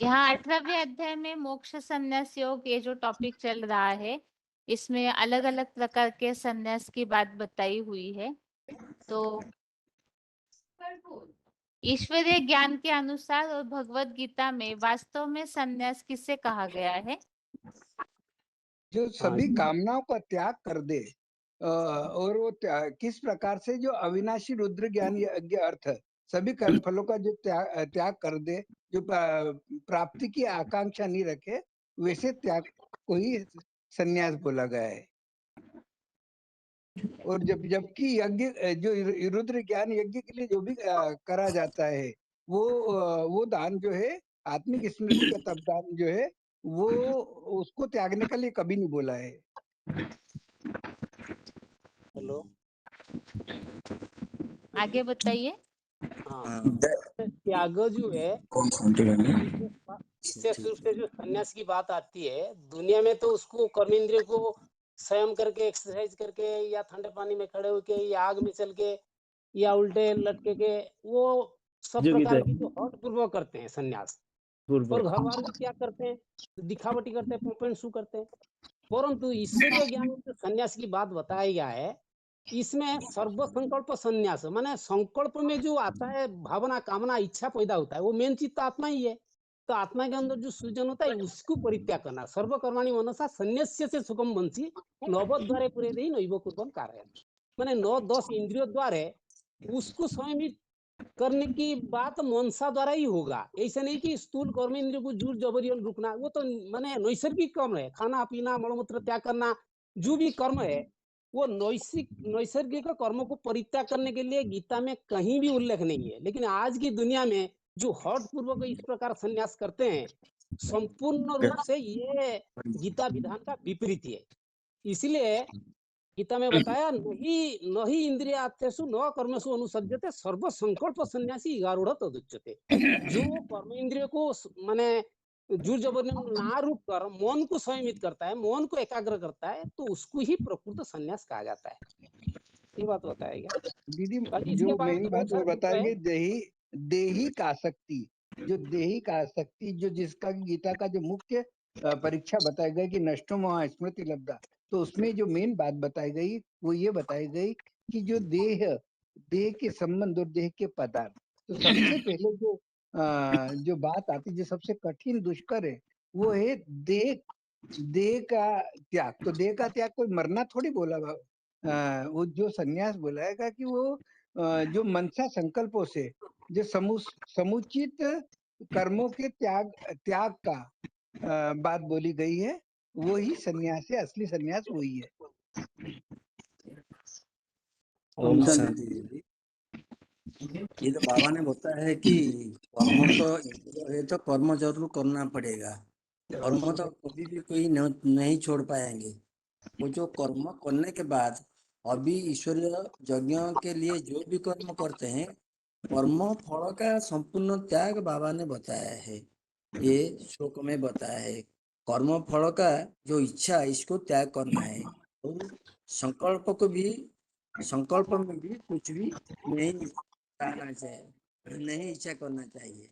यहाँ 18वें अध्याय में मोक्ष संन्यास योग ये जो टॉपिक चल रहा है इसमें अलग अलग प्रकार के संन्यास की बात बताई हुई है। तो ईश्वरीय ज्ञान के अनुसार और भगवत गीता में वास्तव में संन्यास किसे कहा गया है? जो सभी कामनाओं का त्याग कर दे और वो किस प्रकार से जो अविनाशी रुद्र ज्ञान यज्ञ अर्थ सभी कर्म फलों का जो त्याग कर दे, जो प्राप्ति की आकांक्षा नहीं रखे, वैसे त्याग को ही संन्यास बोला गया है। और जबकि यज्ञ जो रुद्र ज्ञान यज्ञ के लिए जो भी करा जाता है वो दान जो है आत्मिक स्मृति का तप दान जो है वो उसको त्यागने के लिए कभी नहीं बोला है। हेलो, आगे बताइए। हाँ, त्याग जो है विशेष रूप से जो संन्यास की बात आती है दुनिया में, तो उसको कर्म इंद्रियों को स्वयं करके एक्सरसाइज करके या ठंडे पानी में खड़े होके या आग में चल के या उल्टे लटके के वो सब प्रकार की जो हठ पूर्वक करते हैं संन्यास। और घर वाले क्या करते हैं, दिखावटी करते हैं, पोपेन शू करते हैं। परंतु ईश्वरीय ज्ञान में जो संन्यास की बात बताई गया है इसमें सर्व संकल्प संन्यास, माने संकल्प में जो आता है भावना कामना इच्छा पैदा होता है वो मेन चीज तो आत्मा ही है। तो आत्मा के अंदर जो सृजन होता है उसको परित्याग करना। सर्वकर्माणि मनसा संन्यास्य से सुखम बंसी नवद्वारे पूरे दे नैव कुर्वन् कारयन्, माने 9-10 इंद्रियों द्वारा उसको स्वयं करने की बात मनसा द्वारा ही होगा। ऐसा नहीं कि स्थूल कर्म इंद्रियों को जोर जबरियन रुकना, वो तो माने नैसर्गिक कर्म है। खाना पीना मलमूत्र त्याग करना जो भी कर्म है वो नैसर्गिक कर्मों को परित्याग करने के लिए गीता में कहीं भी उल्लेख नहीं है। लेकिन आज की दुनिया में जो हठ पूर्वक इस प्रकार संन्यास करते हैं संपूर्ण रूप से ये गीता विधान का विपरीत है। इसलिए गीता में बताया नहीं इंद्रियार्थेषु न कर्मसु अनुसज्जते सर्व संकल्प सन्यासी गारूढ़ तदुच्यते। जो कर्म इंद्रिय को माने जोर जबरदस्ती ना रूप कर मन को संयमित करता है, मन को एकाग्र करता है, तो उसको ही प्रकृत संन्यास कहा जाता है। ये बात बताएगा दीदी। जो मेन बात वो बताएंगे देही का आसक्ति, जो देही का आसक्ति जो जिसका गीता का जो मुख्य परीक्षा बताई गई कि नष्टो मोह स्मृति लब्धा, तो उसमें जो मेन बात बताई गई वो ये बताई गई कि जो देह के संबंध और देह के पदार्थ, तो सबसे पहले जो बात आती जो सबसे कठिन दुष्कर है वो है देह का त्याग। तो देह का त्याग कोई मरना थोड़ी बोला वो जो संन्यास बोलाएगा कि वो जो मनसा संकल्पों से जो समुचित कर्मों के त्याग का बात बोली गई है, वो ही संन्यास है। असली संन्यास वही है। ओम शांति दीदी। ये तो बाबा ने बताया है कि कर्म तो ये तो कर्म जरूर करना पड़ेगा। कर्म तो कभी भी कोई नहीं छोड़ पाएंगे। वो जो कर्म करने के बाद अभी ईश्वरीय यज्ञ के लिए जो भी कर्म करते हैं कर्म फल का संपूर्ण त्याग बाबा ने बताया है। ये श्लोक में बताया है कर्म फल का जो इच्छा इसको त्याग करना है और संकल्प में भी कुछ भी नहीं करना चाहिए, नहीं इच्छा करना चाहिए।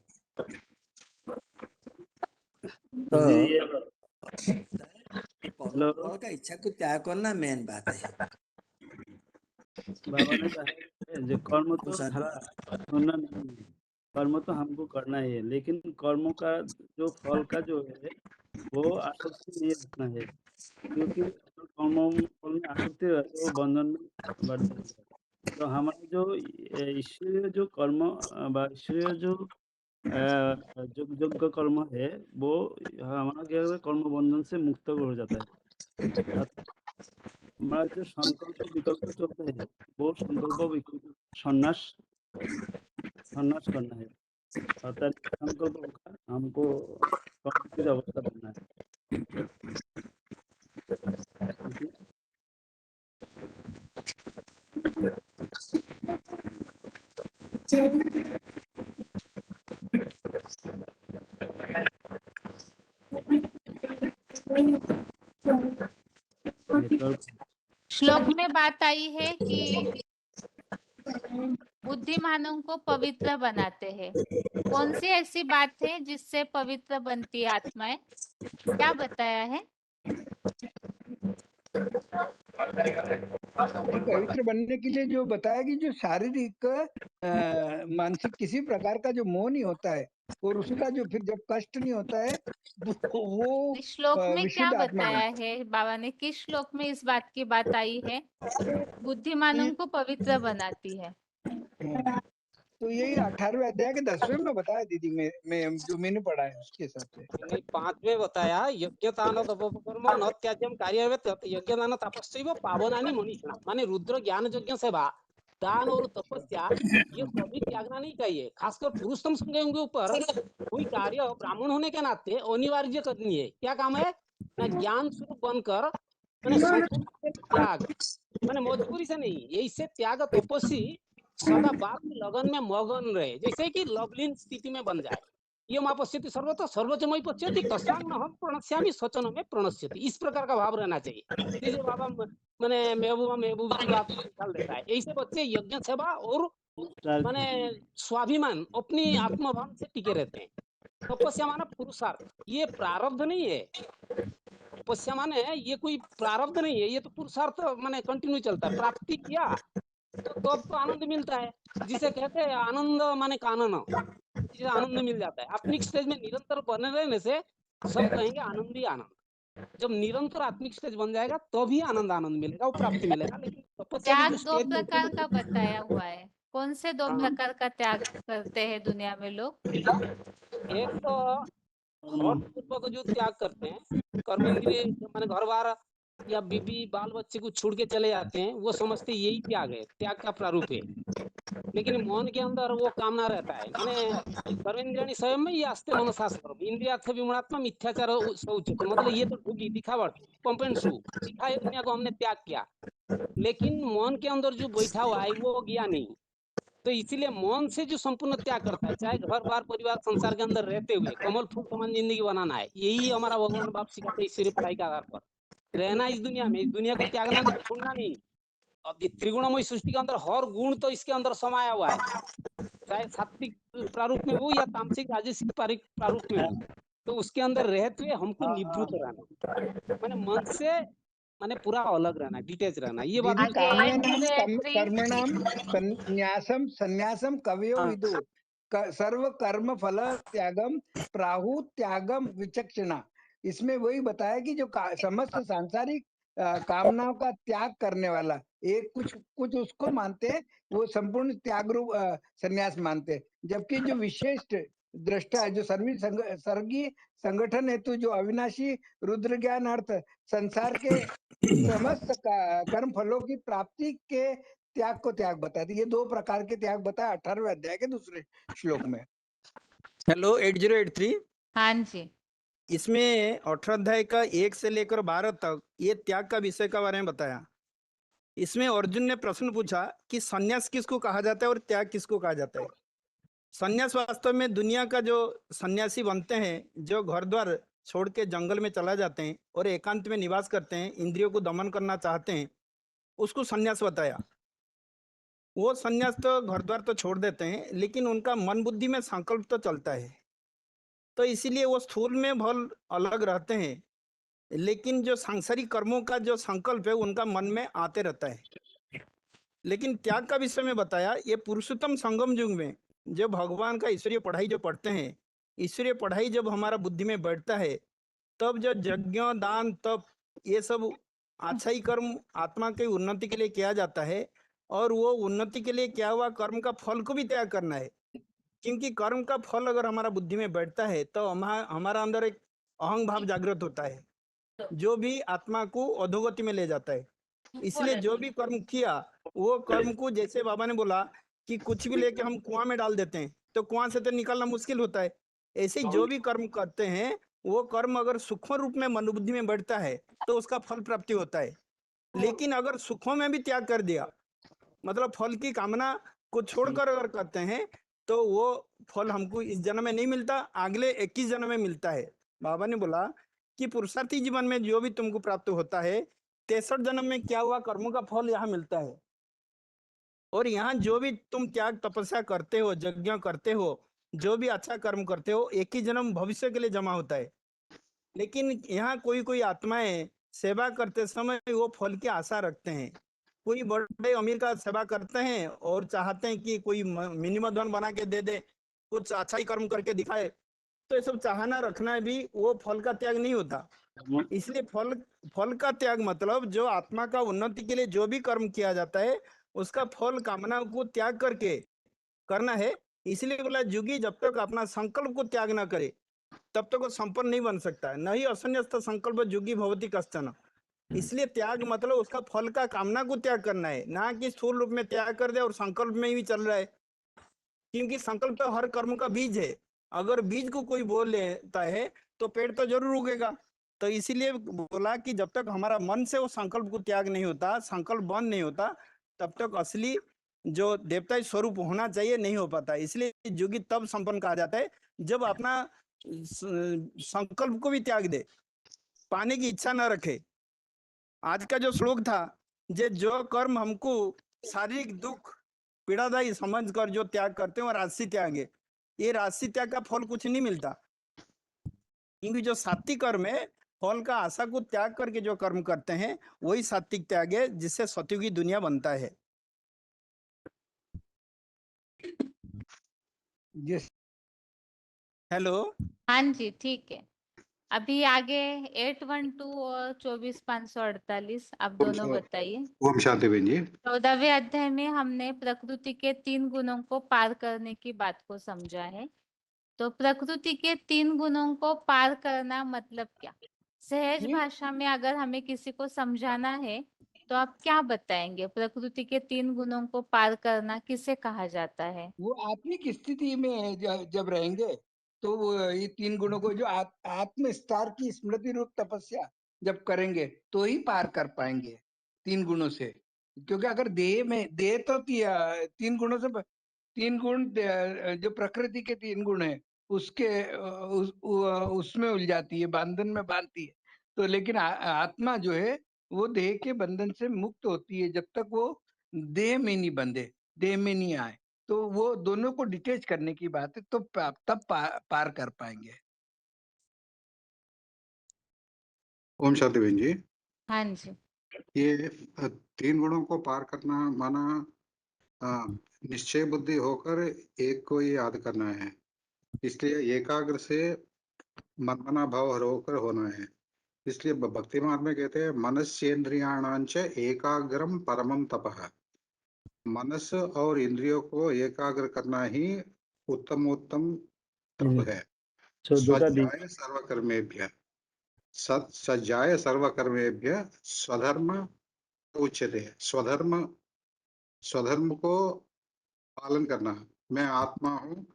तो का इच्छा को त्याग करना मेन बात है। बाबा ने कहा जो कर्म तो करना नहीं है, कर्म तो हमको करना ही है, लेकिन कर्मों का जो फल का जो है वो आसक्ति नहीं रखना है, क्योंकि कर्मों फल में आसक्ति रहते वो बंधन में बढ़ जाता है। तो हमारा जो ईश्वरीय जो कर्म ईश्वरीय जो यज्ञ कर्म है वो हमारा क्या है कर्म बंधन से मुक्त हो जाता है। हमारा जो संकल्प विकल्प चलता है वो संकल्प विकल्प संन्यास करना है, अर्थात संकल्प होकर हमको अवस्था देना है। श्लोक में बात आई है कि बुद्धिमानों को पवित्र बनाते हैं। कौन सी ऐसी बात है जिससे पवित्र बनती है आत्माएं? क्या बताया है? पवित्र बनने के लिए जो बताया कि जो शारीरिक मानसिक किसी प्रकार का जो मोह नहीं होता है और उसका जो फिर जब कष्ट नहीं होता है तो वो श्लोक में क्या विशुद्ध आत्मा बताया है बाबा ने? किस श्लोक में इस बात की बात आई है बुद्धिमानों को पवित्र बनाती है? तो यही 18वें अध्याय के 10वें में बताया दीदी मैं जो मैंने पढ़ा है उसके हिसाब से। नहीं, 5वें बताया यज्ञदान तपोकर्म न त्याज्यम कार्य यज्ञदान तपस्या पावनानि मनीषिणा, माने रुद्र ज्ञान यज्ञ सेवा दान और तपस्या ये कभी त्यागना नहीं चाहिए। खासकर पुरुषोत्तम संज्ञा के ऊपर कोई कार्य ब्राह्मण होने के नाते अनिवार्य करनी है। क्या काम है ना, ज्ञान स्वरूप बनकर मैंने संपूर्ण त्याग, मैंने मजबूरी से नहीं, यही से त्याग तपस्वी सदा बात में लगन में मगन रहे, जैसे कि लवलीन स्थिति में बन जाए। ये माँ पश्यति सर्वतः सर्वजमय पश्यति तस्मात् अहं प्रणश्यामि सचन में प्रणश्यति, इस प्रकार का भाव रहना चाहिए। जैसे बाबा मैंने महबूबा की बात निकाल देता है, ऐसे बच्चे यज्ञ सेवा और माने स्वाभिमान अपनी आत्मभाव से टिके रहते हैं। तपस्या माना पुरुषार्थ, ये प्रारब्ध नहीं है। तपस्या माने ये कोई प्रारब्ध नहीं है, ये तो पुरुषार्थ माने कंटिन्यू चलता है। प्राप्ति किया तो अब तो आनंद मिलता है, जिसे कहते हैं आनंद माने कानन, जिसे आनंद मिल जाता है। आत्मिक स्टेज में निरंतर बने रहने से सब कहेंगे आनंद ही आनंद। जब निरंतर आत्मिक स्टेज बन जाएगा तो भी आनंद मिलेगा, वो प्राप्ति मिलेगा। लेकिन तपस्या की त्याग जो दो स्टेज प्रकार का बताया हुआ है, कौन से दो प्रकार का त्याग करते हैं दुनिया में लोग? एक तो हठ पूर्वक जो त्याग करते हैं, कर्म इंद्रिय माने घर बार या बीबी बाल बच्चे को छोड़ के चले जाते हैं, वो समझते यही त्याग है, त्याग का प्रारूप है। लेकिन मन के अंदर वो कामना रहता है, माने कर्मेंद्रियाणि स्वयं में ये आस्ते मनसास्त्रम इंद्रियार्थ विमूढ़ात्मा मिथ्याचार शौचते, मतलब ये तो ठगी दिखावट पंप एंड शू दिखाए दुनिया को हमने त्याग किया, लेकिन मन के अंदर जो बैठा हुआ है वो गया नहीं। तो इसीलिए मन से जो संपूर्ण त्याग करता है, चाहे घर बार परिवार संसार के अंदर रहते हुए कमल फूल समान जिंदगी बनाना है, यही हमारा भगवान बाप सिखाते हैं ईश्वरीय पढ़ाई के आधार पर। रहना इस दुनिया में, इस दुनिया को त्यागना नहीं, छोड़ना नहीं। अब त्रिगुणमय सृष्टि के अंदर हर गुण तो इसके अंदर समाया हुआ है, चाहे सात्विक प्रारूप में हो या तामसिक राजसिक प्रारूप में हो, तो उसके अंदर रहते हुए हमको निवृत्त रहना, माने मन से माने पूरा अलग रहना, डिटेच रहना। ये बात दीदी काम्यानाम कर्मणाम संन्यासम संन्यासम कवयो विदु सर्व कर्म फल त्यागम प्राहु त्यागम विचक्षणा। इसमें वही बताया कि जो समस्त सांसारिक कामनाओं का त्याग करने वाला एक कुछ उसको मानते हैं, वो संपूर्ण त्याग रूप संन्यास मानते हैं। जबकि जो विशिष्ट दृष्टा है, जो सर्गीय संगठन हेतु जो अविनाशी रुद्र ज्ञान अर्थ संसार के समस्त कर्म फलों की प्राप्ति के त्याग को त्याग बताते। ये दो प्रकार के त्याग बताया 18वें अध्याय के दूसरे श्लोक में। हेलो 8083। हाँ जी। इसमें 18 अध्याय का 1 से लेकर 12 तक ये त्याग का विषय का बारे में बताया। इसमें अर्जुन ने प्रश्न पूछा कि सन्यास किसको कहा जाता है और त्याग किसको कहा जाता है। सन्यास वास्तव में दुनिया का जो सन्यासी बनते हैं, जो घर द्वार छोड़ के जंगल में चला जाते हैं और एकांत में निवास करते हैं, इंद्रियों को दमन करना चाहते हैं, उसको सन्यास बताया। वो सन्यास तो घर द्वार तो छोड़ देते हैं, लेकिन उनका मन बुद्धि में संकल्प तो चलता है, तो इसीलिए वो स्थूल में भल अलग रहते हैं, लेकिन जो सांसारिक कर्मों का जो संकल्प है उनका मन में आते रहता है। लेकिन त्याग का विषय में बताया, ये पुरुषोत्तम संगम युग में जो भगवान का ईश्वरीय पढ़ाई जो पढ़ते हैं, ईश्वरीय पढ़ाई जब हमारा बुद्धि में बैठता है, तब जो यज्ञ दान तप ये सब अच्छा ही कर्म आत्मा की उन्नति के लिए किया जाता है, और वो उन्नति के लिए क्या हुआ कर्म का फल को भी त्याग करना है। क्योंकि कर्म का फल अगर हमारा बुद्धि में बैठता है तो हमारा अंदर एक अहंग भाव जागृत होता है, जो भी आत्मा को अधोगति में ले जाता है। इसलिए जो भी कर्म किया वो कर्म को, जैसे बाबा ने बोला कि कुछ भी लेके हम कुआं में डाल देते हैं तो कुआं से तो निकलना मुश्किल होता है, ऐसे जो भी कर्म करते हैं वो कर्म अगर सूक्ष्म रूप में मन बुद्धि में बढ़ता है तो उसका फल प्राप्ति होता है। लेकिन अगर सुखों में भी त्याग कर दिया, मतलब फल की कामना को छोड़कर अगर करते हैं, तो वो फल हमको इस जन्म में नहीं मिलता, अगले 21 जन्म में मिलता है। बाबा ने बोला कि पुरुषार्थी जीवन में जो भी तुमको प्राप्त होता है 63 जन्म में क्या हुआ कर्मों का फल यहाँ मिलता है। और यहाँ जो भी तुम त्याग तपस्या करते हो, यज्ञ करते हो, जो भी अच्छा कर्म करते हो, एक ही जन्म भविष्य के लिए जमा होता है। लेकिन यहाँ कोई कोई आत्माएं सेवा करते समय वो फल की आशा रखते हैं। कोई बड़े अमीर का सेवा करते हैं और चाहते हैं कि कोई मिनिमम धन बना के दे दे, कुछ अच्छा ही कर्म करके दिखाए। तो ये सब चाहना रखना भी वो फल का त्याग नहीं होता। इसलिए फल का त्याग मतलब जो आत्मा का उन्नति के लिए जो भी कर्म किया जाता है उसका फल कामना को त्याग करके करना है। इसलिए बोला युगी जब तक अपना संकल्प को त्याग ना करे तब तक वो संपन्न नहीं बन सकता है। नहीं असन्यस्त संकल्प युगी भवति कश्चन। इसलिए त्याग मतलब उसका फल का कामना को त्याग करना है, ना कि स्थूल रूप में त्याग कर दे और संकल्प में ही चल रहा है। क्योंकि संकल्प तो हर कर्म का बीज है। अगर बीज को कोई बोल लेता है तो पेड़ तो जरूर उगेगा। तो इसीलिए बोला कि जब तक हमारा मन से वो संकल्प को त्याग नहीं होता, संकल्प बंद नहीं होता, तब तक असली जो देवता स्वरूप होना चाहिए नहीं हो पाता। इसलिए योगी तब संपन्न कहा जाता है जब अपना संकल्प को भी त्याग दे, पाने की इच्छा न रखे। आज का जो श्लोक था, जो कर्म हमको शारीरिक दुख पीड़ादायी समझकर जो त्याग करते हैं वो राजसी त्याग है। ये राजसी त्याग का फल कुछ नहीं मिलता, क्योंकि जो सात्विक कर्म है फल का आशा को त्याग करके जो कर्म करते हैं वही सात्विक त्याग है, जिससे सतयुगी दुनिया बनता है। हेलो। हाँ जी, ठीक है। अभी आगे 812 और 24548 आप दोनों बताइए। ओम शांति बहन जी। 14वें अध्याय में हमने प्रकृति के 3 गुणों को पार करने की बात को समझा है। तो प्रकृति के 3 गुणों को पार करना मतलब क्या? सहज भाषा में अगर हमें किसी को समझाना है तो आप क्या बताएंगे? प्रकृति के 3 गुणों को पार करना किसे कहा जाता है? वो आत्मिक स्थिति में जब रहेंगे तो वो ये 3 गुणों को जो आत्म स्तर की स्मृति रूप तपस्या जब करेंगे तो ही पार कर पाएंगे 3 गुणों से। क्योंकि अगर देह तो 3 गुणों से 3 गुण जो प्रकृति के 3 गुण है उसके उसमें उलझाती है, बंधन में बांधती है। तो लेकिन आत्मा जो है वो देह के बंधन से मुक्त होती है जब तक वो देह में नहीं बंधे, देह में नहीं आए। तो वो दोनों को डिटेच करने की बात है, तो तब पार कर पाएंगे। ओम शांति बहन जी। हाँ जी। ये 3 गुणों को पार करना माना निश्चय बुद्धि होकर एक को ही याद करना है। इसलिए एकाग्र से मनमना भाव होकर होना है। इसलिए भक्ति मार्ग में कहते हैं मनस्येन्द्रियाणांच एकाग्रम परमम तपः। मनस और इंद्रियों को एकाग्र करना ही उत्तमोत्तम तप है। सज्जाय सर्वकर्मेभ्यः सज्जाय सर्वकर्मेभ्यः स्वधर्म उच्यते। स्वधर्म को पालन करना। मैं आत्मा हूँ,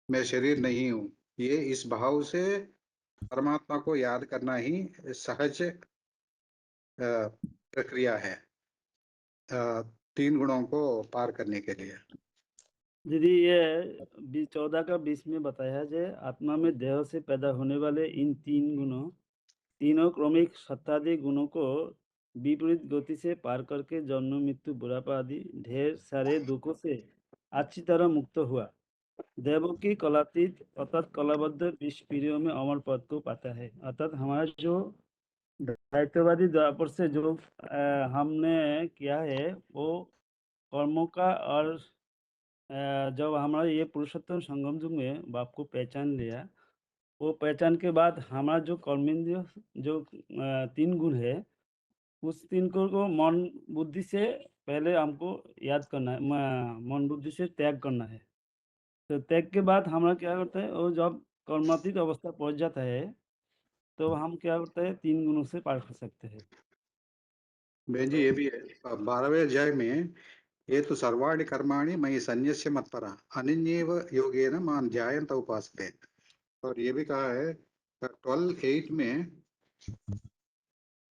मैं शरीर नहीं हूँ, ये इस भाव से परमात्मा को याद करना ही सहज प्रक्रिया है 3 गुणों को पार करने के लिए। दीदी ये 14 का 20 में बताया है आत्मा में देह से पैदा होने वाले इन 3 गुणों तीनों क्रमिक सत्तादि गुणों को विपरीत गति से पार करके जन्म मृत्यु बुढ़ापा आदि ढेर सारे दुखों से अच्छी तरह मुक्त हुआ देवों की कलातीत अर्थात कलाबद्ध विश्व में अमर पद को पाता है। अर्थात हमारा जो दायित्ववादी द्वापर से जो हमने किया है वो कर्मों का और जब हमारा ये पुरुषोत्तम संगम युग में बाप को पहचान लिया, वो पहचान के बाद हमारा जो कर्मेंद्रिय जो 3 गुण है उस 3 गुण को मन बुद्धि से पहले हमको याद करना है, मन बुद्धि से त्याग करना है। तो त्याग के बाद हमारा क्या करता है और जब कर्मातीत अवस्था पहुंच जाता है तो हम क्या करते हैं 3 गुणों से पार कर सकते हैं। बहन जी ये भी है 12वें अध्याय में ये तो सर्वाणि कर्माणि मयि सन्न्यस्य मत्परा अनन्येव योगेन मां ध्यायन्त उपासते। और ये भी कहा है 12:8 में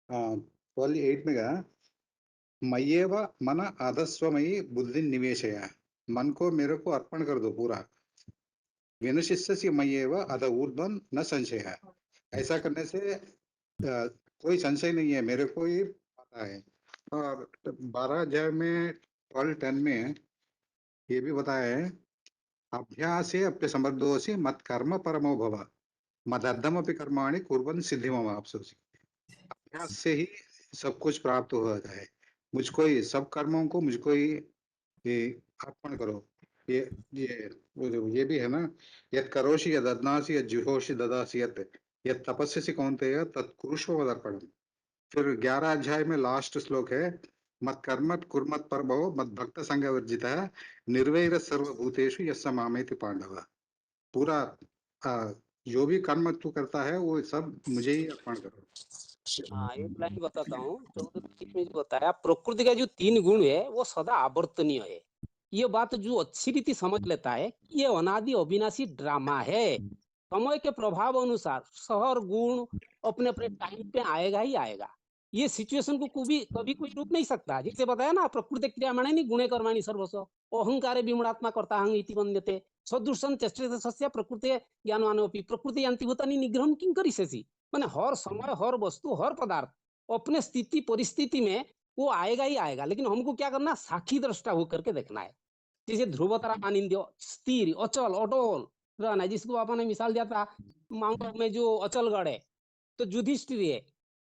12:8 में कहा मय्येव मन आधस्वमयि बुद्धि निवेशय। मन को मेरे को अर्पण कर दो पूरा। विनशिष्यसि मय्येव अध ऊर्ध्वं न संशय। ऐसा करने से कोई संशय नहीं है, मेरे को ये पता है। और 12 अध्याय में 12:10 में ये भी बताया है, अभ्यासे अप्यसमर्थोऽसि मत्कर्म परमो भव मदर्थमपि कर्माणि कुर्वन् सिद्धिमवाप्स्यसि। अभ्यास से ही सब कुछ प्राप्त होता है। मुझको ही सब कर्मों को मुझको ही ये अर्पण करो। ये भी है ना, यत् करोषि यद् अदनासि यद् जुहोषि ददासि यत् तपस्यसि कौन्तेय तत् कुरुष्व मदर्पणम्। फिर 11 अध्याय में लास्ट श्लोक है, मत कर्मत कुर्मत परभो मत भक्त संग वर्जितः निर्वैर सर्वभूतेषु यस्य मामेति पांडव। पूरा जो भी कर्म तू करता है वो सब मुझे ही अर्पण करो। हाँ, एक लाइन बताता हूँ। 14 में जो बताया, प्रकृति का जो 3 गुण है वो सदा आवर्तनीय है। ये बात जो अच्छी रीति समझ लेता है, ये अनादि अविनाशी ड्रामा है। समय के प्रभाव अनुसार शहर गुण अपने अपने टाइम पे आएगा ही आएगा। ये सिचुएशन को कभी कोई रोक नहीं सकता। जैसे बताया ना, प्रकृति क्रिया माने नहीं गुणे कर्माणि सर्वस्व अहंकारे विमूढ़ात्मा करता हंग इति वन्द्यते सदृशं चेष्टेते सस्य प्रकृते ज्ञानवानोपि प्रकृति यान्ति भूतानि निग्रहं किं करिष्यसि। माने हर समय हर वस्तु हर पदार्थ अपने स्थिति परिस्थिति में वो आएगा ही आएगा, लेकिन हमको क्या करना, साक्षी दृष्टा होकर के देखना है। जैसे ध्रुवतारा अनिंद्य स्थिर अचल अटोल रहना है, जिसको आपने मिसाल दिया था माउंट में जो अचलगढ़ है, तो युधिष्ठिर है,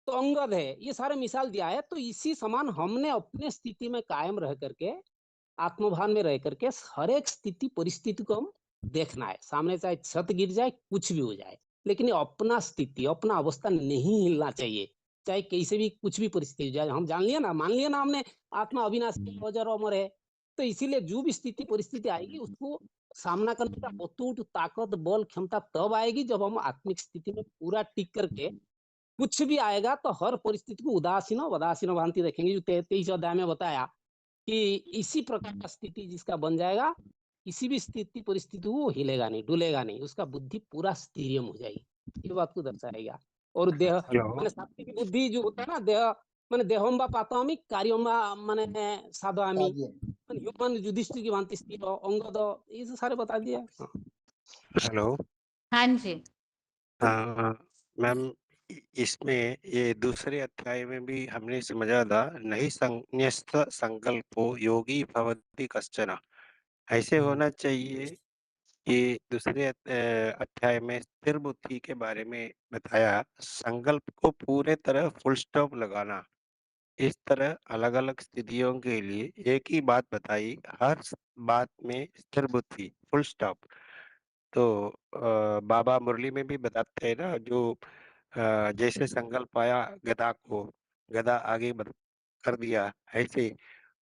तो अंगद है, ये सारे मिसाल दिया है। तो इसी समान हमने अपने स्थिति में कायम रह करके आत्मभान में रह करके हर एक स्थिति परिस्थिति को हम देखना है। सामने चाहे छत गिर जाए कुछ भी हो जाए, लेकिन अपना स्थिति अपना अवस्था नहीं हिलना चाहिए। चाहे कैसे भी कुछ भी परिस्थिति हो जाए, हम जान लिया ना, मान लिया ना हमने आत्मा अविनाशी अजर अमर है, तो इसीलिए जो भी स्थिति परिस्थिति आएगी उसको सामना करने का अतूट ताकत बल क्षमता तब आएगी जब हम आत्मिक स्थिति में पूरा टिक करके कुछ भी आएगा तो हर परिस्थिति को उदासीन उदासीन भांति देखेंगे। जो 23 अध्याय में बताया कि इसी प्रकार का स्थिति जिसका बन जाएगा, किसी भी स्थिति परिस्थिति वो हिलेगा नहीं डुलेगा नहीं, उसका बुद्धि पूरा स्थिर हो जाएगी। ये बात को दर्शाएगा। और देह माने सात्विक बुद्धि जो होता है ना, देह माने देहम बा पातामि कार्यम बा माने साधवामि, ह्यूमन युधिष्ठिर की भांति स्थिर अंगद, ये तो सारे बता दिया। हेलो। हाँ जी। मैम, इसमें ये दूसरे अध्याय में भी हमने समझा था, नहीं संन्यस्त संकल्पो योगी भवति कश्चन। ऐसे होना चाहिए कि दूसरे अध्याय में स्थिर बुद्धि के बारे में बताया, संकल्प को पूरे तरह फुल स्टॉप लगाना। इस तरह अलग अलग स्थितियों के लिए एक ही बात बताई, हर बात में स्थिर बुद्धि फुल स्टॉप। तो बाबा मुरली में भी बताते हैं ना, जो जैसे संकल्प आया गदा को, गदा आगे कर दिया, ऐसे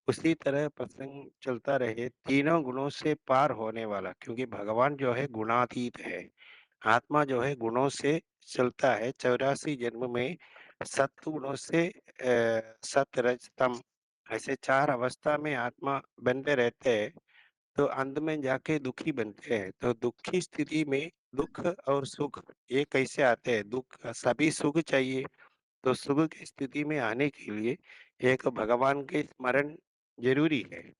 उसी तरह प्रसंग चलता रहे, तीनों गुणों से पार होने वाला। क्योंकि भगवान जो है गुणातीत है, आत्मा जो है गुणों से चलता है। 84 जन्म में सत्व गुणों से सत रज तम, ऐसे 4 अवस्था में आत्मा बनते रहते हैं। तो अंत में जाके दुखी बनते हैं। तो दुखी स्थिति में दुख और सुख ये कैसे आते हैं? दुख सभी सुख चाहिए, तो सुख की स्थिति में आने के लिए एक भगवान के स्मरण जरूरी है।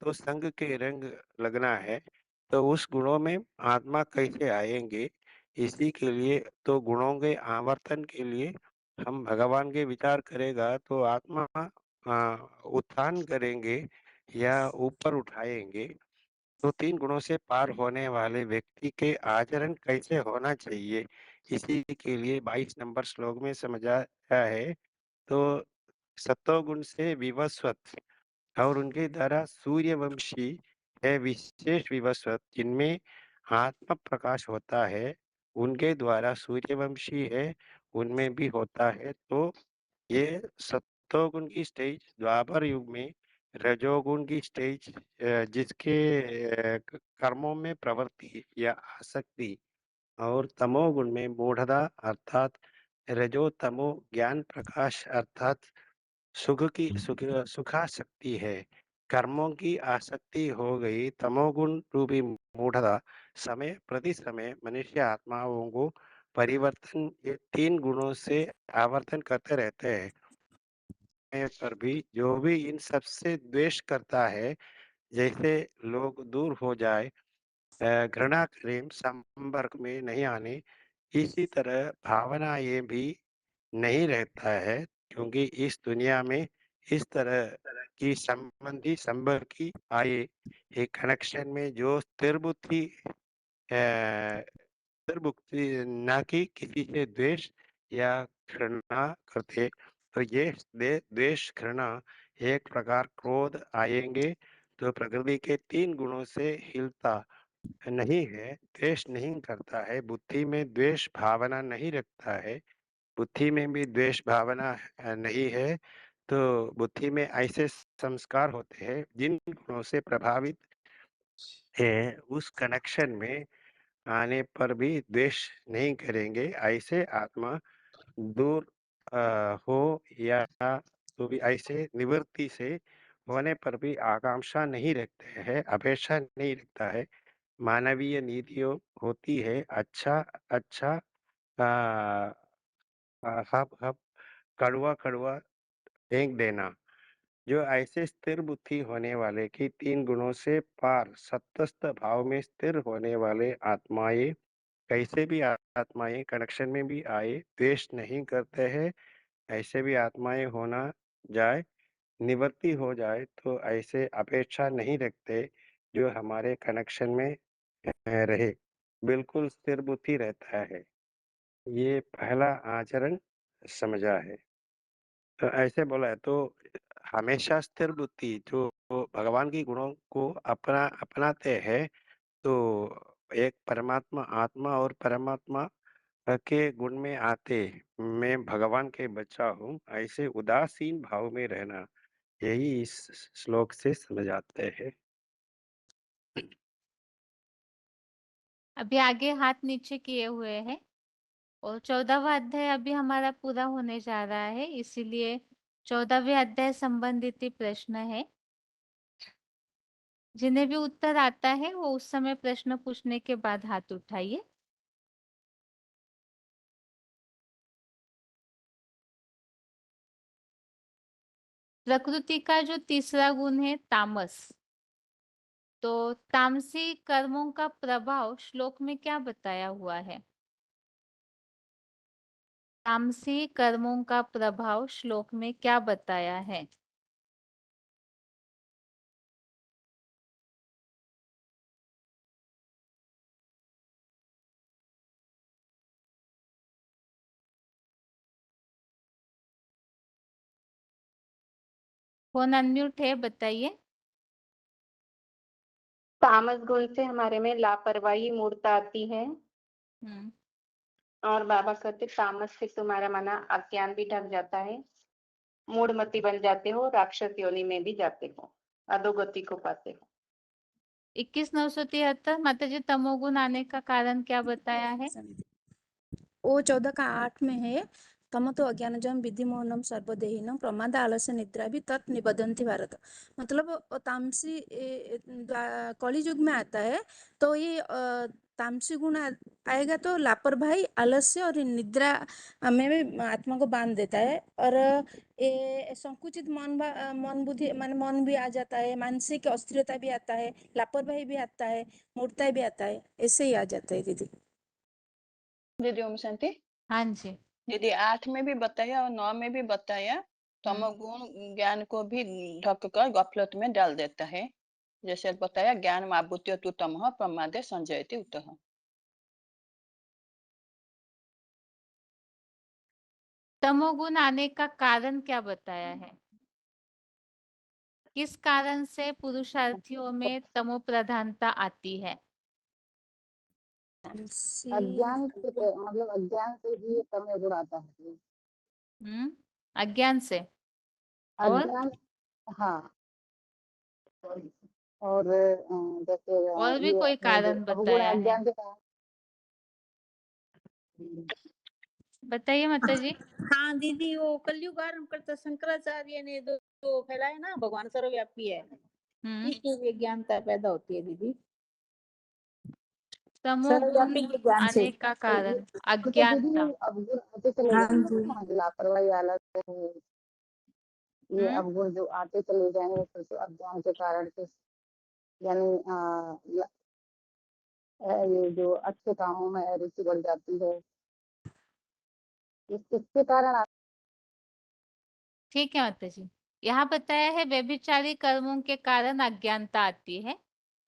तो संग के रंग लगना है, तो उस गुणों में आत्मा कैसे आएंगे? इसी के लिए तो गुणों के आवर्तन के लिए हम भगवान के विचार करेगा तो आत्मा उत्थान करेंगे या ऊपर उठाएंगे। तो 3 गुणों से पार होने वाले व्यक्ति के आचरण कैसे होना चाहिए, इसी के लिए 22 नंबर श्लोक में समझाया है। तो सत्वगुण से विवस्वत और उनके द्वारा सूर्यवंशी है विशेष विवस्वत, जिनमें आत्म प्रकाश होता है, उनके द्वारा सूर्यवंशी है, उनमें भी होता है। तो ये सत्वगुण की स्टेज द्वापर युग में, रजोगुण की स्टेज जिसके कर्मों में प्रवृत्ति या आसक्ति, और तमोगुण में मूढ़ता अर्थात रजो तमो ज्ञान प्रकाश अर्थात सुखासक्ति है। कर्मों की आसक्ति हो गई तमोगुण रूपी मूढ़ता। समय प्रति समय मनुष्य आत्माओं को परिवर्तन ये 3 गुणों से आवर्तन करते रहते हैं। पर भी जो भी इन सब से द्वेष करता है, जैसे लोग दूर हो जाए, घृणा करें, संपर्क में नहीं आने, इसी तरह भावनाएं भी नहीं रहता है, क्योंकि इस दुनिया में इस तरह की संबंधी संपर्क आए एक कनेक्शन में जो स्थिर बुद्धि न कि किसी से द्वेष या घृणा करते, तो ये द्वेष घृणा एक प्रकार क्रोध आएंगे, तो प्रकृति के 3 गुणों से हिलता नहीं है, द्वेष नहीं करता है, बुद्धि में द्वेष भावना नहीं रखता है, बुद्धि में भी द्वेष भावना नहीं है, तो बुद्धि में ऐसे संस्कार होते हैं जिन गुणों से प्रभावित है, उस कनेक्शन में आने पर भी द्वेष नहीं करेंगे। ऐसे आत्मा दूर हो या तो भी ऐसे निवृत्ति से होने पर भी आकांक्षा नहीं रखते हैं, अपेक्षा नहीं रखता है। मानवीय नीतियों होती है अच्छा अच्छा हब हब कड़वा कड़वा फेंक देना। जो ऐसे स्थिर बुद्धि होने वाले की 3 गुणों से पार सत्वस्थ भाव में स्थिर होने वाले आत्माएं कैसे भी आत्माएं कनेक्शन में भी आए द्वेष नहीं करते हैं, ऐसे भी आत्माएं होना जाए निवृत्ति हो जाए तो ऐसे अपेक्षा नहीं रखते जो हमारे कनेक्शन में रहे, बिल्कुल स्थिर बुद्धि रहता है। ये पहला आचरण समझा है। तो ऐसे बोला है तो हमेशा स्थिर बुद्धि जो भगवान की गुणों को अपनाते हैं, तो एक परमात्मा आत्मा और परमात्मा के गुण में आते मैं भगवान के बच्चा हूँ, ऐसे उदासीन भाव में रहना, यही इस श्लोक से समझ आते हैं। अभी आगे हाथ नीचे किए हुए हैं और 14वां अध्याय अभी हमारा पूरा होने जा रहा है, इसीलिए 14वें अध्याय संबंधित ही प्रश्न है। जिन्हें भी उत्तर आता है वो उस समय प्रश्न पूछने के बाद हाथ उठाइए। प्रकृति का जो तीसरा गुण है तामस, तो तामसी कर्मों का प्रभाव श्लोक में क्या बताया हुआ है? तामसी कर्मों का प्रभाव श्लोक में क्या बताया है? फोन अनम्यूट है, बताइए। तामस गुण से हमारे में लापरवाही मूर्ता आती है और बाबा कहते तामस से तुम्हारा माना अज्ञान भी ढक जाता है, मूढ़मती बन जाते हो, राक्षस योनि में भी जाते हो, अधोगति को पाते हो। 21,973 माताजी तमोगुण आने का कारण क्या बताया है? वो 14 का 8 में है, तमतो अज्ञानजम विधि मोहनम सर्वदेहिनम प्रमाद आलस्य निद्रा भी तत् निबधन्ति भारत। मतलब तामसी कली युग में आता है, तो ये तामसी गुण आएगा तो लापरवाही आलस्य और निद्रा में भी आत्मा को बांध देता है, और ये संकुचित मन बुद्धि मान मन भी आ जाता है, मानसिक अस्थिरता भी आता है, लापरवाही भी आता है, मूर्ता भी आता है, ऐसे ही आ जाता है दीदी। दीदी ओम शांति। हाँ जी दीदी 8 में भी बताया और 9 में भी बताया, तमोगुण ज्ञान को भी ढक कर गफलत में डाल देता है। जैसे बताया ज्ञान माभूत्य तु तमः प्रमादे संजयति उतः। तमोगुण आने का कारण क्या बताया है? किस कारण से पुरुषार्थियों में तमो प्रधानता आती है? अज्ञान से मतलब अज्ञान से ही तमो गुण आता है। अज्ञान से और अज्ञान, हाँ, और जैसे और भी ये कोई अपने जो कारण अवगुण बताया है? अज्ञान के कारण। बताइए माता जी। हाँ दीदी, वो कलयुग आरंभ करता शंकराचार्य ने जो फैलाया ना, भगवान सर्वव्यापी है, इसलिए ये ज्ञानता पैदा होती है दीदी। तमोगुण सर्वव्यापी के ज्ञान से। आने का कारण तो अज्ञानता। दीदी अवगुण आते चले हाँ जाएंगे जी। ना, लापरवाही आलस है, ये अवगुण जो आते चले जाएंगे फिर तो अज्ञान के कारण से, यानी ये जो अच्छे कामों में रुचि बढ़ जाती है। इसके कारण ठीक है माता जी। यहाँ बताया है व्यभिचारी कर्मों के कारण अज्ञानता आती है,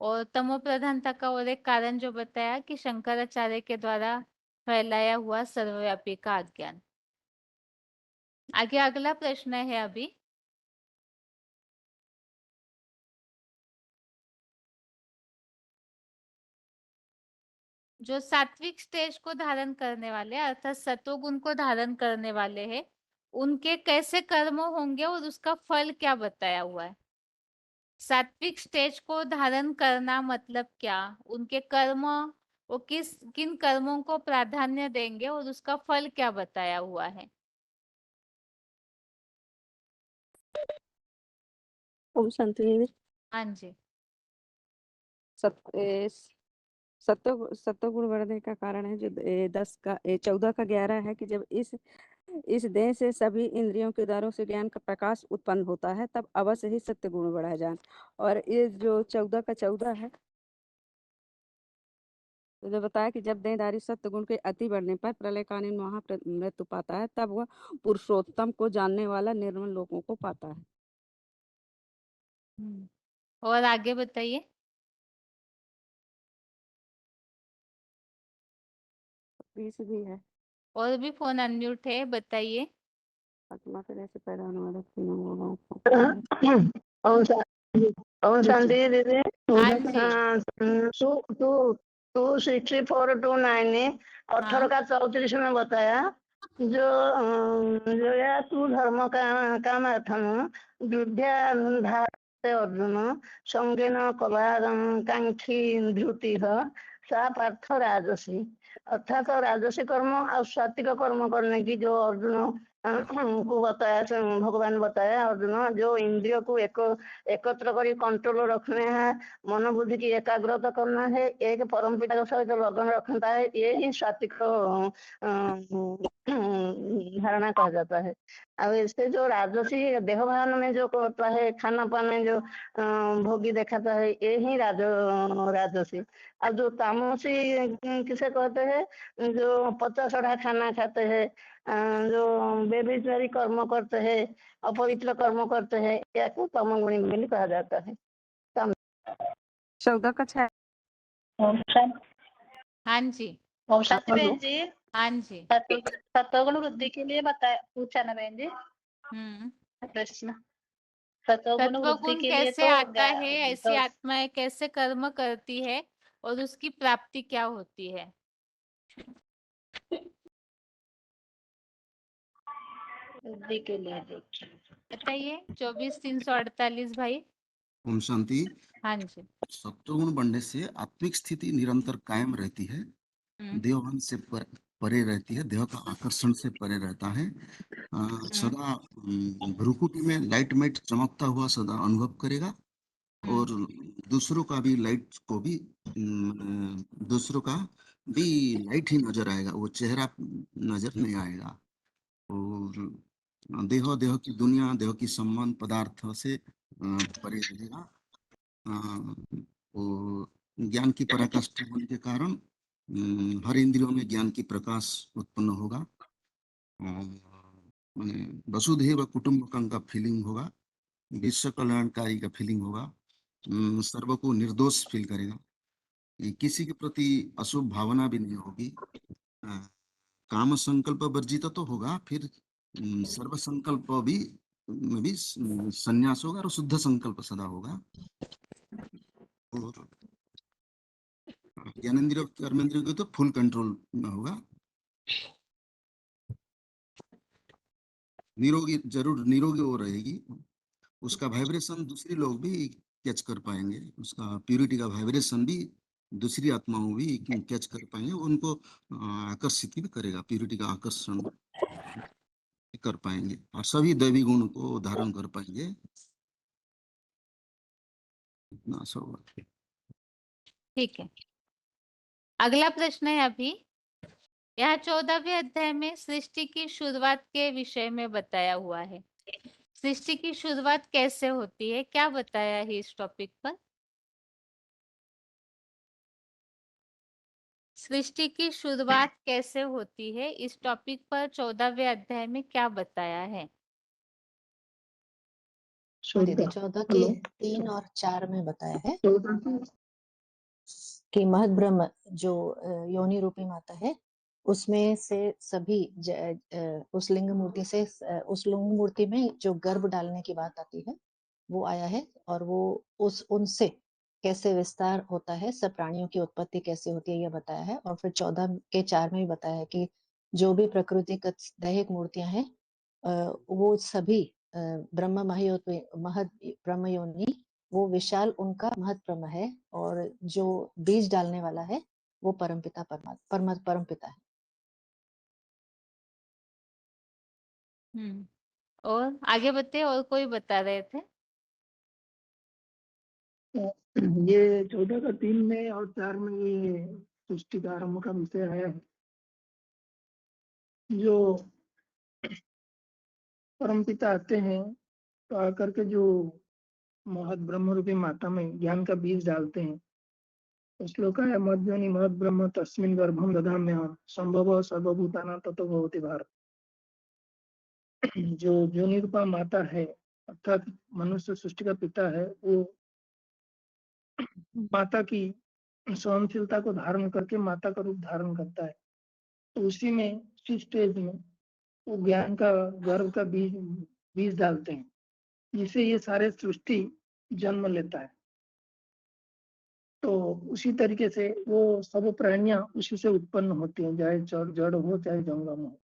और तमो प्रधानता का और एक कारण जो बताया कि शंकराचार्य के द्वारा फैलाया हुआ सर्वव्यापी का अज्ञान। आगे अगला प्रश्न है अभी, जो सात्विक स्टेज को धारण करने वाले अर्थात सतोगुण को धारण करने वाले हैं, उनके कैसे कर्म होंगे और उसका फल क्या बताया हुआ है। सात्विक स्टेज को धारण करना मतलब क्या, उनके कर्म वो किन कर्मों को प्राधान्य देंगे और उसका फल क्या बताया हुआ है। ओम शांति देवी। हाँ जी। सत्व गुण बढ़ने का कारण है जो 14 का 11 है कि जब इस देह से सभी इंद्रियों के द्वारों से ज्ञान का प्रकाश उत्पन्न होता है तब अवश्य ही सत्य गुण बढ़ा जाए। और ये जो 14 का 14 है तो जो बताया कि जब देहधारी सत्य गुण के अति बढ़ने पर प्रलयकालीन महामृत्यु पाता है तब वह पुरुषोत्तम को जानने वाला निर्मल लोगों को पाता है। और आगे बताइए। भी है और भी फोन अनम्यूट है, बताइए। आत्मा से ऐसे पैदा होने वाले तीनों लोगों को ओम शांति दीदी। हाँ जी। 26429 ने 18 का 34 में बताया जो या तू धर्म काम अर्थम विद्या अर्जुन संगेन कांक्षी धृति सा पार्थ राजसी। अर्थात राजसी कर्म और सात्विक कर्म करने की जो अर्जुन को बताया, भगवान बताया अर्जुन जो इंद्रियों को एकत्र कर कंट्रोल रखना है, मन बुद्धि की एकाग्रता करना है, एक परम पिता के सहित लगन रखता है, ये ही सात्विक धारणा कहा जाता है। अब इससे जो राजसी देह भान में जो करता है, खाना पान में जो भोगी दिखाता है, ये ही राजसी। अब जो तामसी किसे कहते हैं, जो 50 खाना खाते हैं, जो बेविचारी कर्म करते हैं, अपवित्र कर्म करते हैं, या को तमोगुणी भी कहा जाता है। 14 का 6। हाँ जी। ओम शांति बहन जी। हाँ जी। सत्वगुण वृद्धि के लिए बताया, पूछा ना बहन जी प्रश्न। सत्वगुण वृद्धि सत्वगुण के लिए कैसे तो आता है, ऐसी आत्माएं कैसे कर्म करती है और उसकी प्राप्ति क्या होती है। वृद्धि के लिए बताइए। 24,348 भाई। ओम शांति। हाँ जी। सत्वगुण बढ़ने से आत्मिक स्थिति निरंतर कायम रहती है, देहभान से परे रहती है, देह का आकर्षण से परे रहता है, सदा भ्रुकुटी में लाइट माइट चमकता हुआ सदा अनुभव करेगा, और दूसरों का भी लाइट ही नजर आएगा, वो चेहरा नजर नहीं आएगा। और देह की दुनिया, देह की सम्मान पदार्थ से परे रहेगा। और ज्ञान की पराकाष्ठा होने के कारण हर इंद्रियों में ज्ञान की प्रकाश उत्पन्न होगा। वसुधैव कुटुंबकम का फीलिंग होगा, विश्व कल्याणकारी का फीलिंग होगा, सर्व को निर्दोष फील करेगा, किसी के प्रति अशुभ भावना भी नहीं होगी, काम संकल्प वर्जित तो होगा, फिर सर्व संकल्प भी संन्यास होगा और शुद्ध संकल्प सदा होगा। और ज्ञानेंद्रिय कर्मेंद्रिय को तो फुल कंट्रोल में होगा। जरूर निरोगी वो रहेगी, उसका वाइब्रेशन दूसरी लोग भी कैच कर पाएंगे, उसका प्यूरिटी का वाइब्रेशन भी दूसरी आत्माओं भी कैच कर पाएंगे, उनको आकर्षित भी करेगा, प्यूरिटी का आकर्षण कर पाएंगे और सभी दैवी गुण को धारण कर पाएंगे। इतना सब ठीक है। अगला प्रश्न है अभी, यहाँ 14वें अध्याय में सृष्टि की शुरुआत के विषय में बताया हुआ है। सृष्टि की शुरुआत कैसे होती है, क्या बताया है इस टॉपिक पर। सृष्टि की शुरुआत कैसे होती है, इस टॉपिक पर 14वें अध्याय में क्या बताया है? हाँ दीदी, 14 14 के हेलो 3 और 4 में बताया है 14 कि महद ब्रह्म जो योनि रूपी माता है, उसमें से सभी उस लिंग मूर्ति से उस लिंग मूर्ति में जो गर्भ डालने की बात आती है वो आया है, और वो उनसे कैसे विस्तार होता है, सब प्राणियों की उत्पत्ति कैसे होती है यह बताया है। और फिर 14 के 4 में भी बताया है कि जो भी प्राकृतिक दैहिक मूर्तियां हैं वो सभी ब्रह्म महद ब्रह्म योनि, वो विशाल उनका महत ब्रह्म है, और जो बीज डालने वाला है वो परमपिता परमपिता है। और आगे बताइए, और कोई बता रहे थे? ये 14 का 3 में और 4 में ये सृष्टि का आरंभ का विषय है। जो परमपिता आते हैं तो आकर के जो महद ब्रह्म रूपी माता में ज्ञान का बीज डालते हैं। तो श्लोक है मध्योनि महद ब्रह्म तस्मिन् गर्भं दधाम्यहं संभव सर्वभूतानां ततो भवति भारत। जो योनि रूपा माता है अर्थात मनुष्य सृष्टि का पिता है, वो माता की सहनशीलता को धारण करके माता का रूप धारण करता है। तो उसी में उसी स्टेज में वो ज्ञान का गर्भ का बीज डालते हैं, जिससे ये सारे सृष्टि जन्म लेता है। तो उसी तरीके से वो सब प्राणियां उसी से उत्पन्न होती हैं, चाहे जड़ हो चाहे जंगम हो।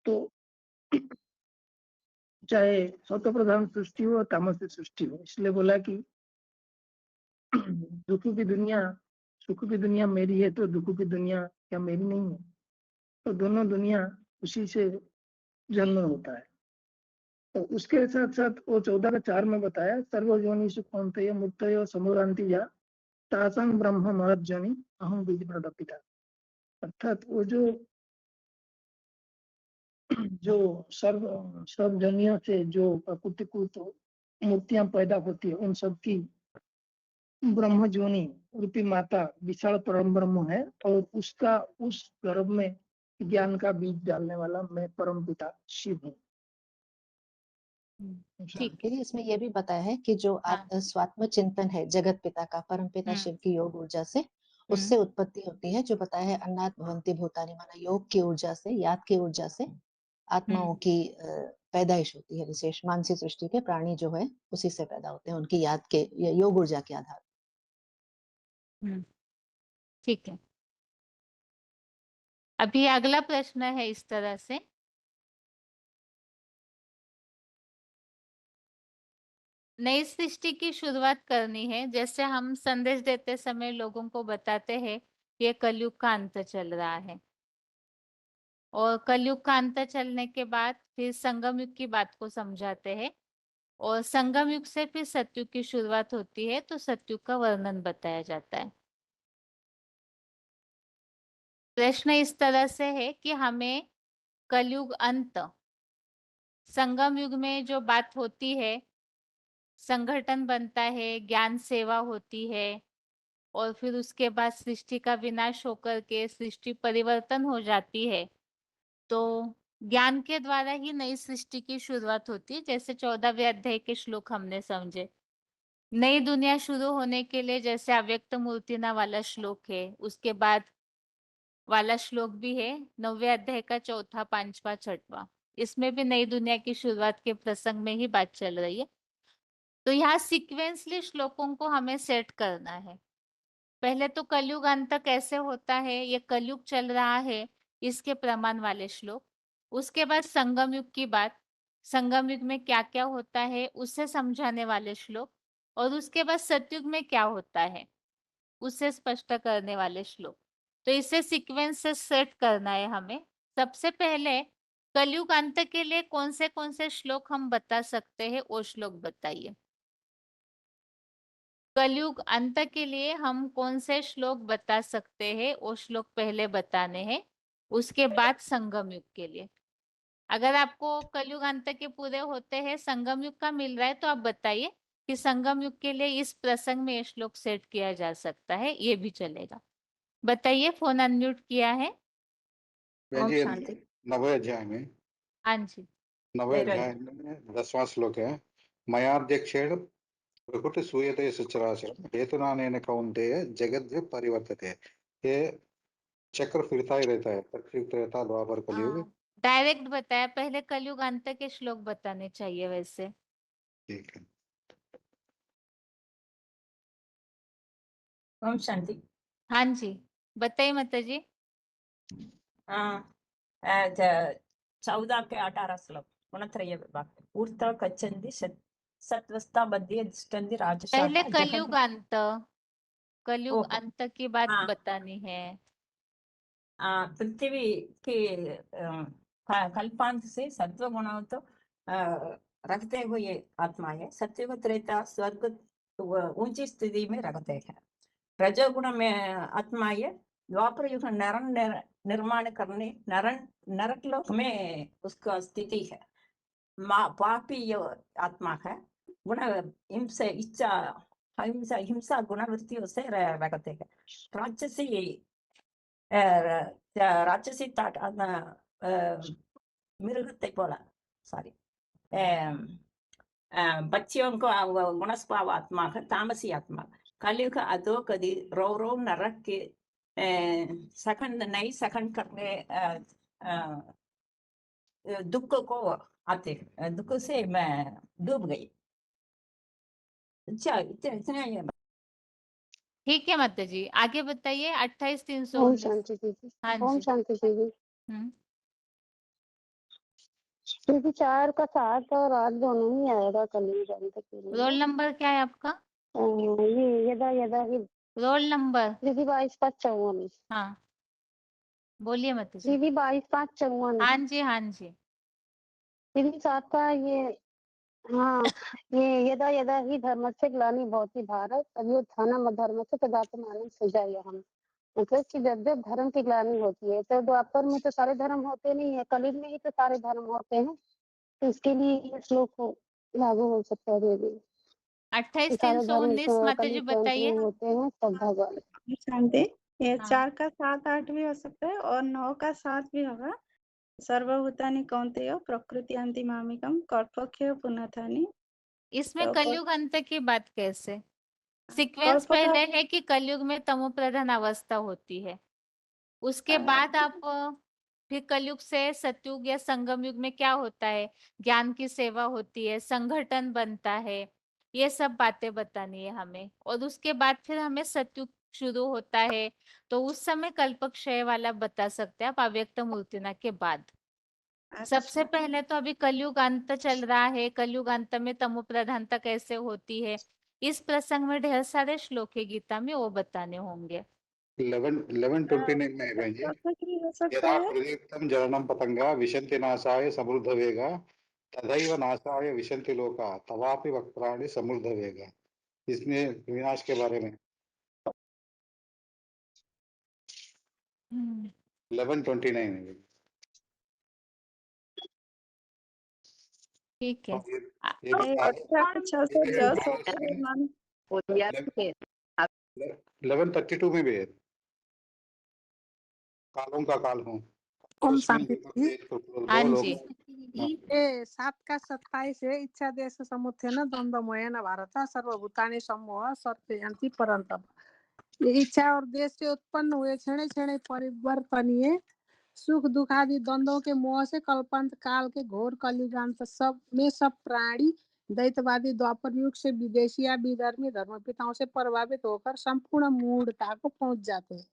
तो चाहे सत्व प्रधान सृष्टि हो तामसिक सृष्टि हो, इसलिए बोला कि दुखों की दुनिया सुख की दुनिया मेरी है तो दुखों की दुनिया क्या मेरी नहीं है? तो दोनों दुनिया उसी से जन्म होता है। तो उसके साथ साथ वो 14 का 4 में बताया सर्वयोनिषु कौन्तेय मुक्तयो समुरांति या तासंग ब्रह्म महद जोनि अहम बीज प्रदपिता। अर्थात वो जो सर्व जनियों से जो प्राकृतिक मूर्तियां पैदा होती है, उन सब की ब्रह्म जोनि रूपी माता विशाल परम ब्रह्म है, और उसका उस गर्भ में ज्ञान का बीज डालने वाला मैं परम पिता शिव हूँ। ठीक है, इसमें यह भी बताया है कि जो स्वात्म चिंतन है जगत पिता का, परम पिता शिव की योग ऊर्जा से उससे उत्पत्ति होती है। जो बताया है अन्नात् भवन्ति भूतानि, माना योग की ऊर्जा से, याद की ऊर्जा से आत्माओं की पैदाइश होती है। विशेष मानसिक सृष्टि के प्राणी जो है उसी से पैदा होते हैं, उनकी याद के योग ऊर्जा के आधार। ठीक है, अभी अगला प्रश्न है इस तरह से, नई सृष्टि की शुरुआत करनी है। जैसे हम संदेश देते समय लोगों को बताते हैं ये कलयुग का अंत चल रहा है, और कलयुग का अंत चलने के बाद फिर संगम युग की बात को समझाते हैं, और संगम युग से फिर सतयुग की शुरुआत होती है, तो सतयुग का वर्णन बताया जाता है। प्रश्न इस तरह से है कि हमें कलयुग अंत, संगम युग में जो बात होती है, संगठन बनता है, ज्ञान सेवा होती है, और फिर उसके बाद सृष्टि का विनाश होकर के सृष्टि परिवर्तन हो जाती है। तो ज्ञान के द्वारा ही नई सृष्टि की शुरुआत होती है। जैसे 14वें अध्याय के श्लोक हमने समझे। नई दुनिया शुरू होने के लिए जैसे अव्यक्त मूर्तिना वाला श्लोक है, उसके बाद वाला श्लोक भी है 9वें अध्याय का 4था, 5वां, 6वां। इसमें भी नई दुनिया की शुरुआत के प्रसंग में ही बात चल रही है। तो यहाँ सीक्वेंसली श्लोकों को हमें सेट करना है। पहले तो कलयुग अंत कैसे होता है, ये कलयुग चल रहा है, इसके प्रमाण वाले श्लोक। उसके बाद संगम युग की बात, संगम युग में क्या क्या होता है उसे समझाने वाले श्लोक, और उसके बाद सतयुग में क्या होता है उसे स्पष्ट करने वाले श्लोक। तो इसे सीक्वेंस से सेट करना है हमें। सबसे पहले कलयुग अंत के लिए कौन से श्लोक हम बता सकते हैं, वो श्लोक बताइए। कलयुग अंत के लिए हम कौन से श्लोक बता सकते हैं, वो श्लोक पहले बताने हैं, उसके बाद संगम युग के लिए। अगर आपको कलयुग अंत के पूरे होते हैं, संगम युग का मिल रहा है, तो आप बताइए कि संगम युग के लिए इस प्रसंग में ये श्लोक सेट किया जा सकता है, ये भी चलेगा। बताइए, फोन अनम्यूट किया है। बहन ओम जी, शांति। 9वें अध्याय में हाँ जी। 9वें तेरह। अध्याय में 10वां श्लोक है। मयाध्यक्षेण प्रकृति सूयते सचराचरम् हेतुनानेन कौन्तेय जगद् परिवर्तते। ये चक्र फिरता ही रहता है, सतयुग त्रेता द्वापर कलयुग। डायरेक्ट बताया, पहले कलयुग अंत के श्लोक बताने चाहिए वैसे। ठीक है। ओम शांति। हाँ जी, बताइए माता जी। 14 के 18 श्लोक गुणत्रय विभाग ऊर्त गच्छन्ति सत्वस्था मध्ये तिष्ठन्ति राजसाः पहले जगत्। कलयुग अंत, कलयुग ओहो। अंत की बात हाँ। बतानी है। पृथ्वी के कल्पांत से सत्व गुण तो रखते हुए आत्मा है। सत्युग त्रेता स्वर्ग ऊंची स्थिति में रखते हैं। रजोगुण में आत्मा है। द्वापर युग नरन निर्माण करने नरक लोक में उसका स्थिति है। पापी आत्मा है। गुण हिंसा इच्छा हिंसा गुणवृत्तियों से रखते हैं। ராட்சசி மிருகத்தை போல சாரி बच्चियों को गुणस्वभाव आत्मा है। तामसी आत्मा कलयुग अधोगति रो नरक के सखंड नहीं सखंड करने दुख को आते। दुख से मैं डूब गई। अच्छा इतना ही है। ठीक है माता जी, आगे बताइए। 28,319। ओम शांति दीदी। हाँ ओम जी। शांति दीदी। हम्म। दीदी 4 का 7 और 8 दोनों ही आएगा कलयुग अंत के लिए। रोल नंबर क्या है आपका? ये यदा यदा ही रोल नंबर। दीदी 22,554। हाँ, बोलिए माता जी। दीदी 22,554। हाँ जी, हाँ जी। दीदी 7 का ये, हाँ, ये यदा यदा ही धर्मस्य ग्लानि भवति भारत अभ्युत्थानम् अधर्मस्य तदात्मानं सृजाम्यहम्। मतलब कि जब जब धर्म की ग्लानि होती है तो द्वापर में तो सारे धर्म होते नहीं है, कलयुग में ही तो सारे धर्म होते हैं। तो इसके लिए ये श्लोक लागू हो सकता है दीदी। सारे धर्म 28,319 माता जी कलयुग के अंत बताइए। में होते हैं तब भगवान। शांति। ये हाँ। 4 का 7 8 भी हो सकता है और 9 का 7 भी होगा। सर्वभूतानि कौन्तेय प्रकृति अंति मामिकम कल्पक्ष पुनथानि। इसमें तो कलयुग अंत की बात कैसे? सीक्वेंस कल्प का पहले है कि कलयुग में तमो प्रधान अवस्था होती है, उसके बाद आप फिर कलयुग से सतयुग या संगम युग में क्या होता है, ज्ञान की सेवा होती है, संगठन बनता है, ये सब बातें बतानी है हमें। और उसके बाद फिर हमें सतयुग शुरू होता है, तो उस समय कल्पक्षय वाला बता सकते हैं आप अव्यक्त मूर्तिना के बाद। सबसे पहले तो अभी कलयुग अंत चल रहा है, कलयुग अंत में तमो प्रधानता कैसे होती है, इस प्रसंग में ढेर सारे श्लोक है गीता में, वो बताने होंगे। 11:29 में है बहन जी। कुछ भी हो सकता यदा है। प्रदीप्तं जलनं पतंगा विशन्ति नाशाय समृद्धवेगा तथैव नाशाय विशन्ति लोका तवापि वक्त्राणि समृद्धवेगा। इसमें विनाश के बारे में 11:29 है। ठीक है। ये भी 18,610 11:32 में भी है। कालों का काल हूँ। ओम उसमें शांति। हाँ दो जी। लोग। ये 7 का 27 है। इच्छा देश समुत्थेन द्वंद्वमयेन भारत सर्वभूतानि सम्मोह सर्पयन्ति परन्तप। ये इच्छा और देश से उत्पन्न हुए क्षण क्षण परिवर्तनीय सुख दुख आदि द्वंद्वों के मोह से कल्पांत काल के घोर कलयुगांत सब में सब प्राणी दैतवादी द्वापर युग से विदेशी या विधर्मी धर्मपिताओं से प्रभावित होकर संपूर्ण मूढ़ता को पहुंच जाते हैं।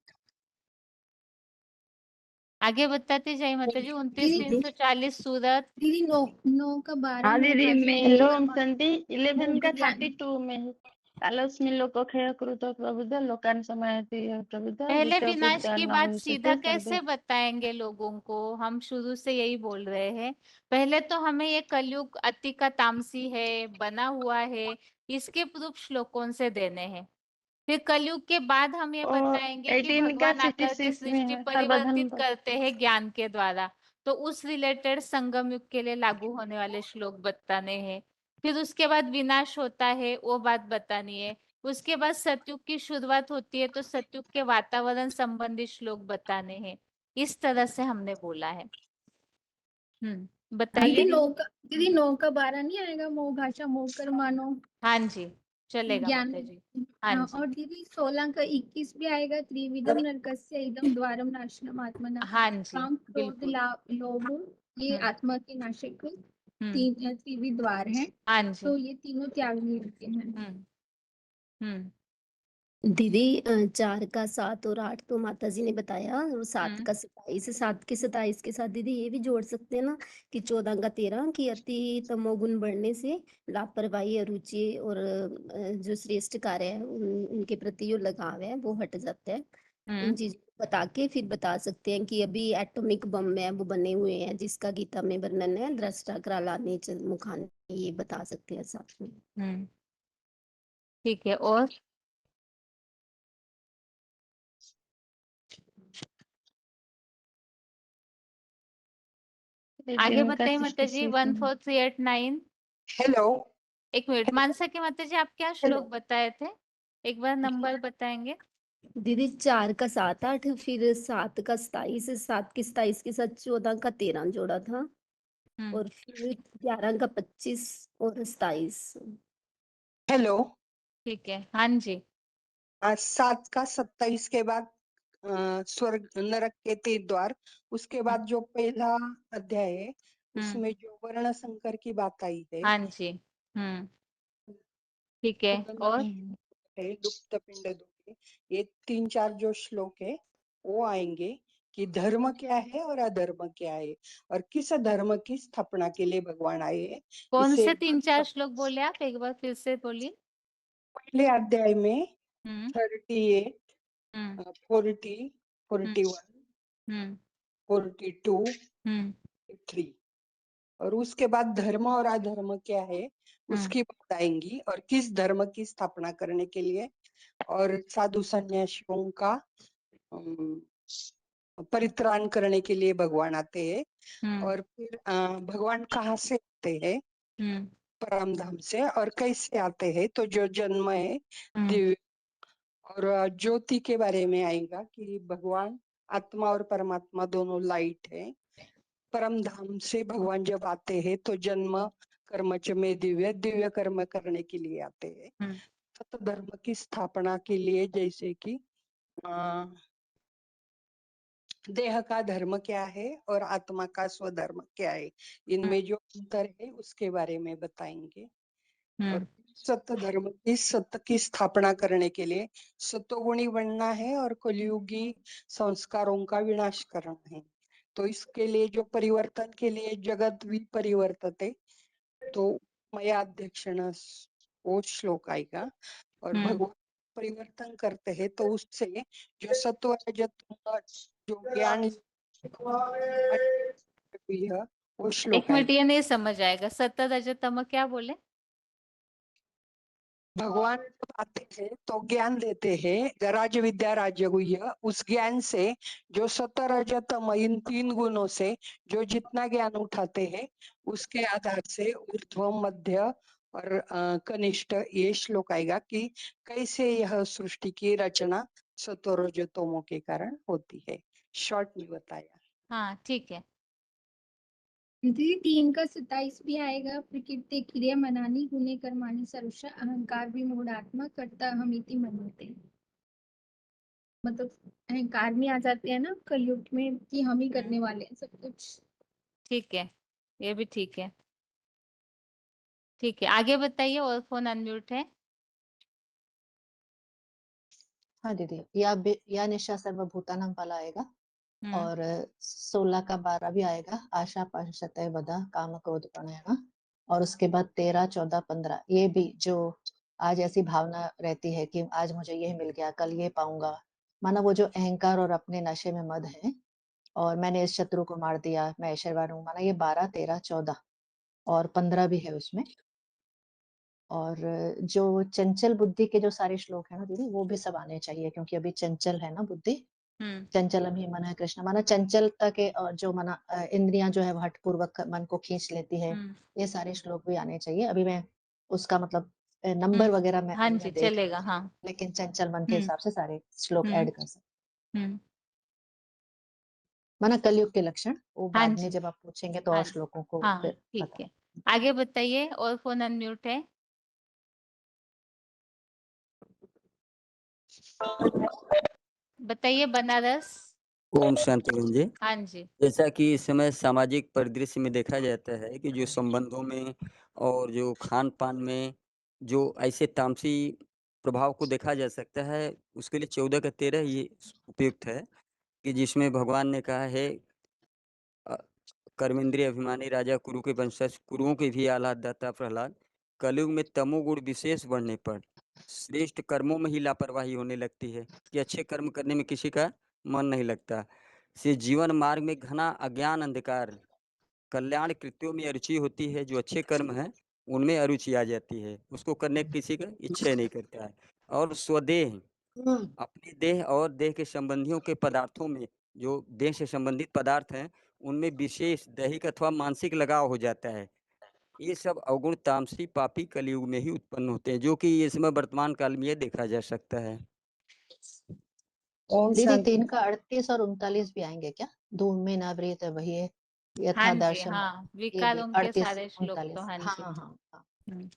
आगे बताते जाइए माता जी। 29,340 सूरत। दीदी 9 का 12 हाँ में दीदी था। मैं हेलो ओम शांति 11 का ज्ञान। 32 में है। कालोस्मिन् लोकक्षय कृतो प्रबुद्ध लोकान् समाहति प्रबुद्ध पहले विश्व विनाश की बात सीधा सर्वे कैसे बताएंगे लोगों को? हम शुरू से यही बोल रहे हैं। पहले तो हमें ये कलयुग अति का तामसी है, बना हुआ है, इसके प्रूफ श्लोकों से देने हैं। फिर कलयुग के बाद हम ये और बताएंगे कि 18 का भगवान आकर के 66 में सृष्टि है परिवर्तित सर्वधर्म। करते हैं ज्ञान के द्वारा, तो उस रिलेटेड संगम युग के लिए लागू होने वाले श्लोक बताने हैं। फिर उसके बाद विनाश होता है, वो बात बतानी है। उसके बाद सतयुग की शुरुआत होती है, तो सतयुग के वातावरण संबंधी श्लोक बताने हैं, इस तरह से हमने बोला है। आंटी बताइए। दीदी 9 का 12 नहीं आएगा, मोह भाषा मोह कर मानो हाँ जी, चलेगा ज्ञान। माता जी। हाँ जी, और दीदी 16 का 21 भी आएगा, त्रिविधम नरकस्य इदम द्वारम नाशनम आत्मना। हाँ जी, काम क्रोध बिल्कुल। लोभ ये आत्मा के नाशक हम्म, 3 त्रिविध द्वार हैं, हाँ जी। तो ये तीनों त्यागनी होते हैं। हम्म, दीदी 4 का 7 और 8 तो माता जी ने बताया, और 7 का 27, 7 के 27 के साथ दीदी ये भी जोड़ सकते हैं ना कि 14 का 13 की अति तमोगुण बढ़ने से लापरवाही, अरुचि और जो श्रेष्ठ कार्य है उनके प्रति जो लगाव है वो हट जाता है। इन चीजों को बता के फिर बता सकते हैं कि अभी एटॉमिक बम है वो बने हुए हैं, जिसका गीता में वर्णन है, दृष्टा करालाने मुखाने, ये बता सकते हैं साथ में। ठीक है। और आगे बताइए माता जी। 14389। हेलो। एक मिनट, मानसा की माता जी, आप क्या श्लोक बताए थे, एक बार नंबर बताएंगे? दीदी 4 का 7 8, फिर 7 का 27, 7 के 27 के साथ 14 का 13 जोड़ा था, और फिर 11 का 25 और 27। हेलो। ठीक है, हाँ जी। 7 का 27 के बाद स्वर्ग नरक के 3 द्वार, उसके बाद जो पहला अध्याय है उसमें जो वर्ण संकर की बात आई है, हाँ जी। ठीक है। और लुप्त पिंड दुखे, ये 3-4 जो श्लोक है वो आएंगे कि धर्म क्या है और अधर्म क्या है, और किस धर्म की स्थापना के लिए भगवान आए हैं। कौन इसे से 3-4 श्लोक बोले आप, एक बार फिर से बोलिए। पहले अध्याय में 38, 40, 41, 42, 3, और उसके बाद धर्म और अधर्म क्या है उसकी बात आएंगी, और किस धर्म की स्थापना करने के लिए, और साधु सन्यासियों का परित्राण करने के लिए भगवान आते हैं, और फिर भगवान कहाँ से आते हैं, परम धाम से, और कैसे आते हैं, तो जो जन्म है दिव्य और ज्योति के बारे में आएगा कि भगवान आत्मा और परमात्मा दोनों लाइट है। परम धाम से भगवान जब आते हैं तो जन्म कर्म च में दिव्य, दिव्य कर्म करने के लिए आते हैं। सत धर्म की स्थापना के लिए, जैसे कि देह का धर्म क्या है और आत्मा का स्वधर्म क्या है, इनमें जो अंतर है उसके बारे में बताएंगे। और सत्य धर्म की सत्य की स्थापना करने के लिए सतोगुणी बनना है और कलयुगी संस्कारों का विनाश करना है। तो इसके लिए जो परिवर्तन के लिए जगत भी परिवर्तते, तो मया अध्यक्षण वो श्लोक आएगा, और भगवान परिवर्तन करते हैं तो उससे जो सत्व रजत जो ज्ञान वो एक श्लोक मिनट, आएगा। ये नहीं समझ आएगा, सत्य रजत तम क्या बोले? भगवान जब आते हैं तो ज्ञान देते हैं, राज विद्या राज्य गुह्य, उस ज्ञान से जो सत्य रजत तम इन 3 गुणों से जो जितना ज्ञान उठाते हैं उसके आधार से ऊर्ध्व मध्य और कनिष्ठ ये श्लोक आएगा कि कैसे यह सृष्टि की रचना सत्व रजतमों के कारण होती है। शॉर्ट में बताया। हाँ ठीक है। दीदी 3 का 27 भी आएगा, प्रकृति क्रिया मनानी गुणे कर्माणी सर्वशः अहंकार भी मूढ़ात्मा करता हमिति मनते। मतलब अहंकार में आ जाते हैं ना कलयुग में कि हम ही करने वाले हैं सब कुछ। ठीक है, ये भी ठीक है। ठीक है, आगे बताइए। और फोन अनम्यूट है। हाँ दीदी, या निशा सर्वभूतानां फल आएगा, और 16 का 12 भी आएगा, आशा पाशतय वदा काम क्रोध प्रणयना, और उसके बाद 13, 14, 15 ये भी जो आज ऐसी भावना रहती है कि आज मुझे ये मिल गया, कल ये पाऊंगा, माना वो जो अहंकार और अपने नशे में मद है, और मैंने इस शत्रु को मार दिया, मैं ऐश्वर्यवान हूँ, माना ये 12, 13, 14 और 15 भी है उसमें। और जो चंचल बुद्धि के जो सारे श्लोक है ना दीदी, वो भी सब आने चाहिए, क्योंकि अभी चंचल है ना बुद्धि। चंचलम ही मन है कृष्ण, माना चंचलता के जो माना इंद्रियां जो है हठपूर्वक मन को खींच लेती है, ये सारे श्लोक भी आने चाहिए। अभी मैं उसका मतलब नंबर वगैरह में हाँ मैं जी देख रही चलेगा। थी, हाँ। लेकिन चंचल मन के हिसाब से सारे श्लोक हम्म ऐड कर सकते। हम्म माना कलयुग के लक्षण वो हाँ बाद में जी। जब आप पूछेंगे तो हाँ और जी। श्लोकों को हाँ फिर ठीक बता। है, आगे बताइए। और फोन अनम्यूट है। बताइए बनारस। ओम शांति बहन जी। हाँ जी। जैसा कि इस समय सामाजिक परिदृश्य में देखा जाता है कि जो संबंधों में और जो खान पान में जो ऐसे तामसी प्रभाव को देखा जा सकता है, उसके लिए 14 का 13 ये उपयुक्त है कि जिसमें भगवान ने कहा है कर्मेंद्रिय अभिमानी राजा कुरु के वंशज कुरुओं के भी आह्लाददाता प्रहलाद, कलयुग में तमोगुण विशेष बढ़ने पर श्रेष्ठ कर्मों में ही लापरवाही होने लगती है कि अच्छे कर्म करने में किसी का मन नहीं लगता, से जीवन मार्ग में घना अज्ञान अंधकार, कल्याण कृत्यों में अरुचि होती है, जो अच्छे कर्म है उनमें अरुचि आ जाती है, उसको करने की किसी का इच्छा नहीं करता है। और स्वदेह अपने देह और देह के संबंधियों के पदार्थों में, जो देह से संबंधित पदार्थ हैं उनमें विशेष दैहिक अथवा मानसिक लगाव हो जाता है। ये सब अवगुण तामसी पापी कलयुग में ही उत्पन्न होते हैं, जो कि इसमें वर्तमान काल में ये देखा जा सकता है। ओम दीदी शांति। 3 का 38 और 39 भी आएंगे क्या? धूम में ना वृत वही है यथा हाँ जी। दर्शन, हाँ, ये विकार भी उनके 38 सारे श्लोक तो 39। हाँ हाँ जी। हाँ हाँ हाँ। हम्म,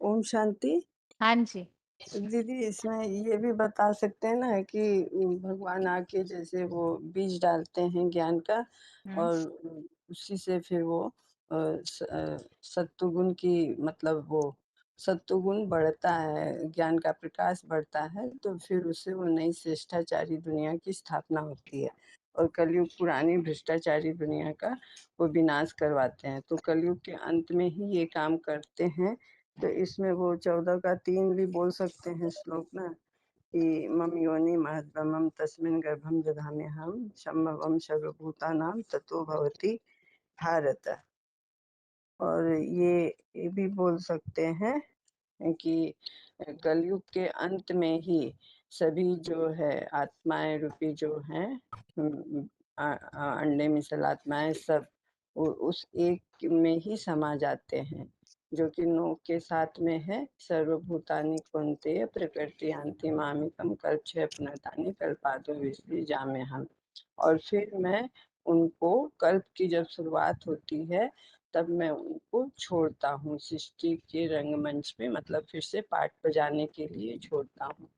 ओम शांति। हाँ जी। दीदी इसमें ये भी बता सकते हैं ना कि भगवान आके जैसे वो बीज डालते हैं ज्ञान का, और उसी से फिर वो सत्वगुण की मतलब वो सत्वगुण बढ़ता है, ज्ञान का प्रकाश बढ़ता है, तो फिर उससे वो नई श्रेष्ठाचारी दुनिया की स्थापना होती है, और कलयुग पुरानी भ्रष्टाचारी दुनिया का वो विनाश करवाते हैं। तो कलयुग के अंत में ही ये काम करते हैं। तो इसमें वो 14 का 3 भी बोल सकते हैं श्लोक ना, कि मम योनि महद्ब्रह्मं तस्मिन् गर्भं दधाम्यहं सम्भवं सर्वभूतानां ततो भवति भारत। और ये भी बोल सकते हैं कि कलयुग के अंत में ही सभी जो है आत्माएं रूपी जो हैं अंडे मिसल आत्माएं सब उस एक में ही समा जाते हैं, जो कि नोक के साथ में है सर्वभूतानि कौन्तेय प्रकृति अंति मामिकम कल्पक्षय पुनर्तानि कल्पादो विसृजाम्यहम् जामे हम। और फिर मैं उनको कल्प की जब शुरुआत होती है तब मैं उनको छोड़ता हूँ सृष्टि के रंगमंच पे, मतलब फिर से पाठ बजाने के लिए छोड़ता हूँ।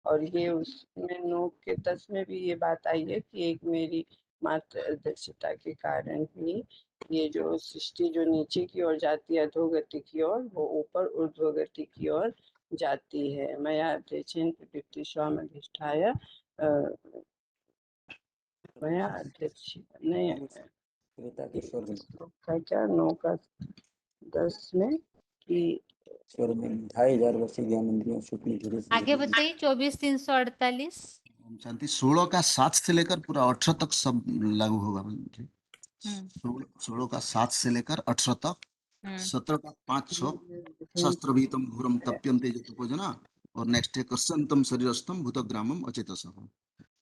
और ये उसमें नोक के 10 में भी ये बात आई है कि एक मेरी मात्र अध्यक्षता के कारण ही ये जो सृष्टि जो नीचे की ओर जाती है अधोगति की ओर, वो ऊपर ऊर्ध्वगति की ओर जाती है। मया अध्यक्षेन प्रकृतिस्वाम अधिष्ठाय मया अध्यक्ष नहीं का क्या 9 का 10 में कि 25,000 वर्ष ज्ञान इंद्रियों आगे बताइए 24,348। शांति 16 का 7 से लेकर पूरा 18 तक सब लागू होगा। 16 का 7 से लेकर 18 तक, 17 का 5-6 शस्त्रभीतम घोरम तप्यम तेजोपजना, और नेक्स्ट है कस्यंतम शरीरस्थम भूतग्रामम अचेतसः,